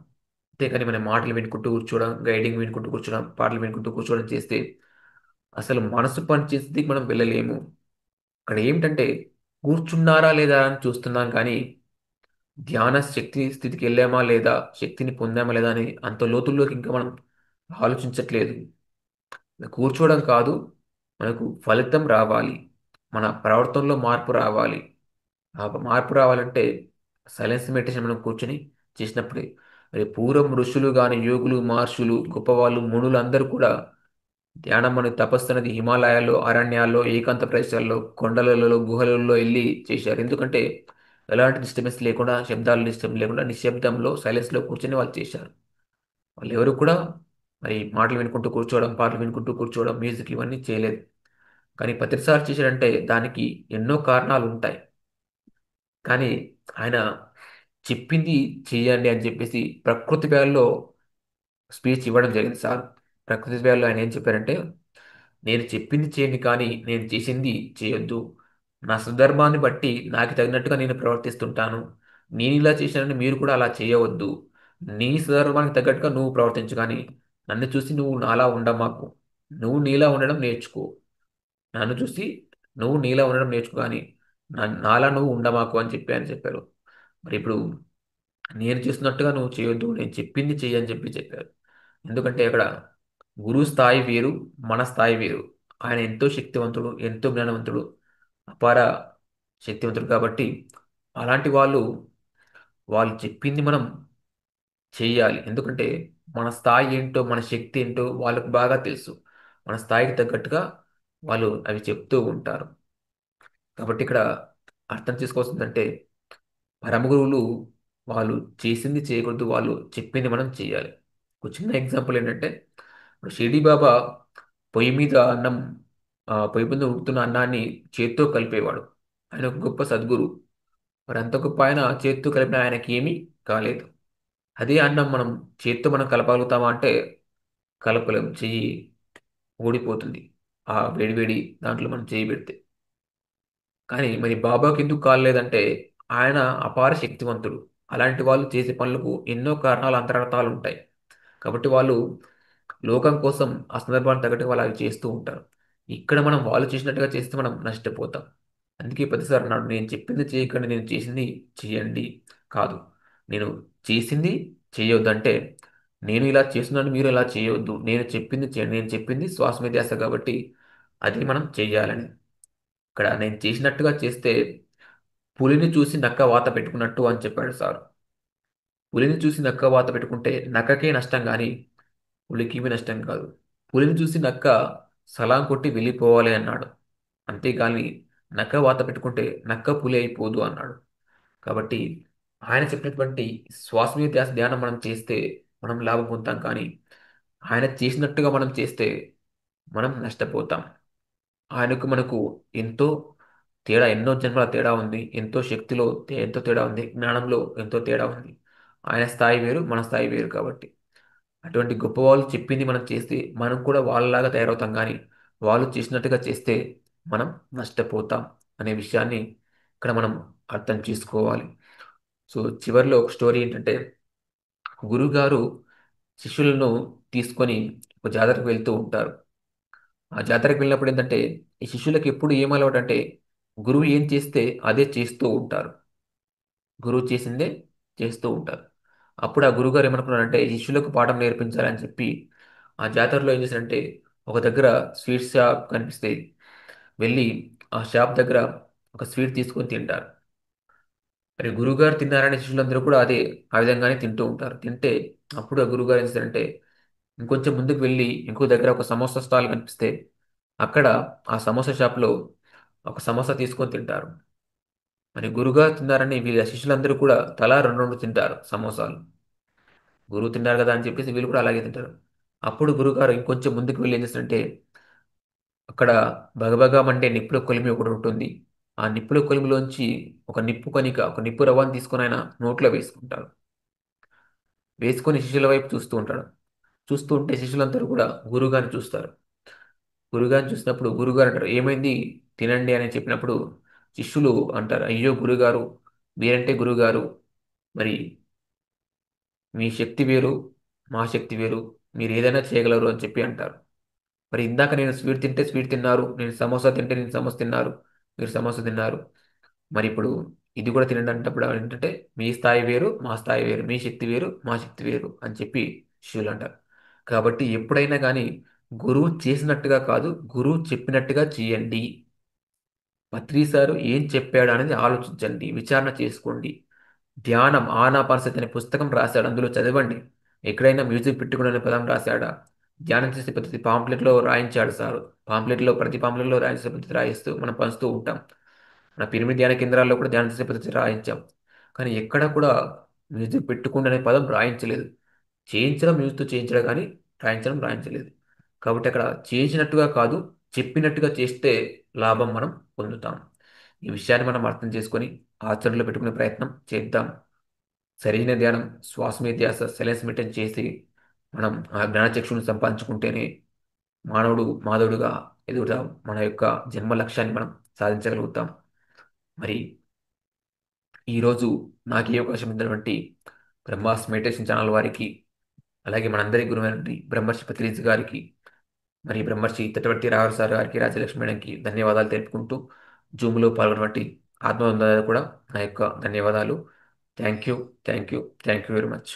అంతేకాని మన మాటలు వినుకుంటూ కూర్చోవడం, గైడింగ్ వినుకుంటూ కూర్చోవడం, పాటలు వినుకుంటూ కూర్చోవడం చేస్తే అసలు మనసు పని చేసేది మనం వెళ్ళలేము. అక్కడ ఏమిటంటే కూర్చున్నారా లేదా అని చూస్తున్నాం కానీ ధ్యాన శక్తి స్థితికి వెళ్ళామా లేదా, శక్తిని పొందామా లేదా అని అంత లోతుల్లోకి ఇంకా మనం ఆలోచించట్లేదు. కూర్చోవడం కాదు, మనకు ఫలితం రావాలి, మన ప్రవర్తనలో మార్పు రావాలి. ఆ మార్పు రావాలంటే సైలెన్స్ మెడిటేషన్ మనం కూర్చొని చేసినప్పుడే. మరి పూర్వం ఋషులు గాని యోగులు మహర్షులు గొప్పవాళ్ళు మునులు అందరూ కూడా ధ్యానం అనే తపస్సు అనేది హిమాలయాల్లో అరణ్యాల్లో ఏకాంత ప్రదేశాల్లో కొండలలో గుహలలో వెళ్ళి చేశారు. ఎందుకంటే ఎలాంటి డిస్టర్బెన్స్ లేకుండా శబ్దాలు డిస్టర్బ్ లేకుండా నిశ్శబ్దంలో సైలెన్స్లో కూర్చొని వాళ్ళు చేశారు. వాళ్ళు ఎవరు కూడా మరి మాటలు వినుకుంటూ కూర్చోవడం, పాటలు వినుకుంటూ కూర్చోవడం, మ్యూజిక్ ఇవన్నీ చేయలేదు. కానీ ప్రతిసారి చేశాడంటే దానికి ఎన్నో కారణాలు ఉంటాయి. కానీ ఆయన చెప్పింది చెయ్యండి అని చెప్పేసి ప్రకృతి వ్యాధిలో స్పీచ్ ఇవ్వడం జరిగింది సార్. ప్రకృతి వ్యాధిలో ఆయన ఏం చెప్పారంటే, నేను చెప్పింది చేయండి కానీ నేను చేసింది చేయొద్దు. నా సందర్భాన్ని బట్టి నాకు తగినట్టుగా నేను ప్రవర్తిస్తుంటాను. నేను ఇలా చేశానని మీరు కూడా అలా చేయవద్దు. నీ సందర్భానికి తగ్గట్టుగా నువ్వు ప్రవర్తించు కానీ నన్ను చూసి నువ్వు నాలా ఉండమాకు. నువ్వు నీలా ఉండడం నేర్చుకో. నన్ను చూసి నువ్వు నీలా ఉండడం నేర్చుకో కానీ నాలా నువ్వు ఉండమాకు అని చెప్పి ఆయన చెప్పారు. మరి ఇప్పుడు నేను చేస్తున్నట్టుగా నువ్వు చేయొద్దు, నేను చెప్పింది చెయ్యి అని చెప్పి చెప్పారు. ఎందుకంటే అక్కడ గురువు స్థాయి వేరు, మన స్థాయి వేరు. ఆయన ఎంతో శక్తివంతుడు, ఎంతో జ్ఞానవంతుడు, అపార శక్తివంతుడు కాబట్టి అలాంటి వాళ్ళు వాళ్ళు చెప్పింది మనం చెయ్యాలి. ఎందుకంటే మన స్థాయి ఏంటో, మన శక్తి ఏంటో వాళ్ళకు బాగా తెలుసు. మన స్థాయికి తగ్గట్టుగా వాళ్ళు అవి చెప్తూ ఉంటారు. కాబట్టి ఇక్కడ అర్థం చేసుకోవాల్సిందంటే పరమ గురువులు వాళ్ళు చేసింది చేయకూడదు, వాళ్ళు చెప్పింది మనం చేయాలి. ఒక చిన్న ఎగ్జాంపుల్ ఏంటంటే ఇప్పుడు షిరిడి బాబా పొయ్యి మీద అన్నం పొయ్యి మీద ఉడుకుతున్న అన్నాన్ని చేత్తో కలిపేవాడు. ఆయన ఒక గొప్ప సద్గురు. మరి అంత గొప్ప ఆయన చేత్తో కలిపిన ఆయనకి ఏమీ కాలేదు. అదే అన్నం మనం చేత్తో మనం కలపగలుగుతామా అంటే కలపలేం. చెయ్యి ఊడిపోతుంది ఆ వేడివేడి దాంట్లో మనం చేయి పెడితే. కానీ మరి బాబాకి ఎందుకు కాలేదంటే ఆయన అపార శక్తివంతుడు. అలాంటి వాళ్ళు చేసే పనులకు ఎన్నో కారణాలు అంతరార్థాలు ఉంటాయి. కాబట్టి వాళ్ళు లోకం కోసం ఆ సందర్భాన్ని తగ్గట్టుగా వాళ్ళు అవి చేస్తూ ఉంటారు. ఇక్కడ మనం వాళ్ళు చేసినట్టుగా చేస్తే మనం నష్టపోతాం. అందుకే ప్రతిసారి అన్నాడు, నేను చెప్పింది చేయకండి, నేను చేసింది చేయండి కాదు. నేను చేసింది చేయొద్దు అంటే నేను ఇలా చేస్తున్నాను మీరు ఇలా చేయొద్దు. నేను చెప్పింది చేయండి. నేను చెప్పింది శ్వాస మీద ధ్యాస కాబట్టి అది మనం చెయ్యాలని. ఇక్కడ నేను చేసినట్టుగా చేస్తే పులిని చూసి నక్క వాత పెట్టుకున్నట్టు అని చెప్పాడు సార్. పులిని చూసి నక్క వాత పెట్టుకుంటే నక్కకే నష్టం కానీ పులికి నష్టం కాదు. పులిని చూసి నక్క సలాం కొట్టి వెళ్ళిపోవాలి అన్నాడు. అంతేగాని నక్క వాత పెట్టుకుంటే నక్క పులి అయిపోదు అన్నాడు. కాబట్టి ఆయన చెప్పినటువంటి శ్వాస మీద ధ్యాస ధ్యానం మనం చేస్తే మనం లాభం పొందుతాం కానీ ఆయన చేసినట్టుగా మనం చేస్తే మనం నష్టపోతాం. ఆయనకు మనకు ఎంతో తేడా, ఎన్నో జన్మల తేడా ఉంది. ఎంతో శక్తిలో ఎంతో తేడా ఉంది. జ్ఞానంలో ఎంతో తేడా ఉంది. ఆయన స్థాయి వేరు, మన స్థాయి వేరు కాబట్టి అటువంటి గొప్ప వాళ్ళు చెప్పింది మనం చేస్తే మనం కూడా వాళ్ళలాగా తయారవుతాం కానీ వాళ్ళు చేసినట్టుగా చేస్తే మనం నష్టపోతాం అనే విషయాన్ని ఇక్కడ మనం అర్థం చేసుకోవాలి. సో చివరిలో ఒక స్టోరీ ఏంటంటే గురుగారు శిష్యులను తీసుకొని ఒక జాతరకు వెళ్తూ ఉంటారు. ఆ జాతరకు వెళ్ళినప్పుడు ఏంటంటే ఈ శిష్యులకు ఎప్పుడు ఏం అలవాటు అంటే గురువు ఏం చేస్తే అదే చేస్తూ ఉంటారు. గురువు చేసిందే చేస్తూ ఉంటారు. అప్పుడు ఆ గురువుగారు ఏమనుకున్నారంటే ఈ శిష్యులకు పాఠం నేర్పించాలని చెప్పి ఆ జాతరలో ఏం చేశారంటే ఒక దగ్గర స్వీట్ షాప్ కనిపిస్తే వెళ్ళి ఆ షాప్ దగ్గర ఒక స్వీట్ తీసుకొని తింటారు. మరి గురువుగారు తిన్నారని శిష్యులందరూ కూడా అదే ఆ విధంగానే తింటూ ఉంటారు. తింటే అప్పుడు ఆ గురువుగారు ఏం చేస్తారంటే ఇంకొంచెం ముందుకు వెళ్ళి ఇంకో దగ్గర ఒక సమోసా స్టాల్ కనిపిస్తే అక్కడ ఆ సమోసా షాప్లో ఒక సమోసా తీసుకొని తింటారు. మరి గురువుగారు తిన్నారని వీళ్ళ శిష్యులందరూ కూడా తలా రెండు రెండు తింటారు సమోసాలు. గురువు తిన్నారు కదా అని చెప్పేసి వీళ్ళు కూడా అలాగే తింటారు. అప్పుడు గురువుగారు ఇంకొంచెం ముందుకు వెళ్ళి ఏం చేస్తారంటే అక్కడ బగబగా మండే నిప్పుల కొలిమి ఒకటి ఉంటుంది. ఆ నిప్పుల కొలిమిలోంచి ఒక నిప్పు కణిక, ఒక నిప్పు రవ్వని తీసుకొని ఆయన నోట్లో వేసుకుంటారు. వేసుకొని శిష్యుల వైపు చూస్తూ ఉంటాడు. చూస్తూ ఉంటే శిష్యులందరూ కూడా గురువుగారిని చూస్తారు. గురువుగారిని చూసినప్పుడు గురువుగారు అంటారు ఏమైంది తినండి అని చెప్పినప్పుడు శిష్యులు అంటారు అయ్యో గురుగారు మీరంటే గురుగారు మరి మీ శక్తి వేరు మా శక్తి వేరు మీరు ఏదైనా చేయగలరు అని చెప్పి అంటారు. మరి ఇందాక నేను స్వీట్ తింటే స్వీట్ తిన్నారు, నేను సమోసా తింటే నేను సమోసా తిన్నారు, మీరు సమోసా తిన్నారు. మరి ఇప్పుడు ఇది కూడా తినండి అంటప్పుడు ఏంటంటే మీ స్థాయి వేరు మా స్థాయి వేరు, మీ శక్తి వేరు మా శక్తి వేరు అని చెప్పి శిష్యులు అంటారు. కాబట్టి ఎప్పుడైనా కానీ గురువు చేసినట్టుగా కాదు, గురువు చెప్పినట్టుగా చేయండి. పత్రి సారు ఏం చెప్పాడు అనేది ఆలోచించండి, విచారణ చేసుకోండి. ధ్యానం ఆనాపానసతి అనే పుస్తకం రాశాడు, అందులో చదవండి. ఎక్కడైనా మ్యూజిక్ పెట్టుకుని అనే పదం రాశాడా? ధ్యానం చేసే పద్ధతి పాంప్లెట్లో రాయించాడు సారు. పాంప్లెట్లో ప్రతి పాంప్లెట్లో రాయించే పద్ధతి రాయిస్తూ మనం పంచుతూ ఉంటాం. మన పిరమిడ్ ధ్యాన కేంద్రాల్లో కూడా ధ్యానం చేసే పద్ధతి రాయించాం. కానీ ఎక్కడ కూడా మ్యూజిక్ పెట్టుకుండా అనే పదం రాయించలేదు. చేయించడం మ్యూజిక్తో చేయించడం కానీ రాయించడం రాయించలేదు. కాబట్టి అక్కడ చేయించినట్టుగా కాదు, చెప్పినట్టుగా చేస్తే లాభం మనం పొందుతాం. ఈ విషయాన్ని మనం అర్థం చేసుకొని ఆచరణలో పెట్టుకునే ప్రయత్నం చేద్దాం. సరైన ధ్యానం, శ్వాస మీద ధ్యాస, సైలెన్స్ మెయింటైన్ చేసి మనం ఆ జ్ఞానచక్షుని సంపాదించుకుంటేనే మానవుడు మాధవుడుగా ఎదుగుతాం. మన యొక్క జన్మ లక్ష్యాన్ని మనం సాధించగలుగుతాం. మరి ఈరోజు నాకు ఈ అవకాశం ఇచ్చినటువంటి బ్రహ్మాస్ మెడిటేషన్ ఛానల్ వారికి, అలాగే మనందరి గురువైనటువంటి బ్రహ్మర్షి పత్రిజీ గారికి, మరి బ్రహ్మర్షి తటవర్తి రావు సార్ గారికి, రాజలక్ష్మి మేడంకి ధన్యవాదాలు తెలుపుకుంటూ, జూమ్లో పాల్గొన్నటువంటి ఆత్మబంధాలు కూడా నా యొక్క ధన్యవాదాలు. Thank you, thank you, thank you very much.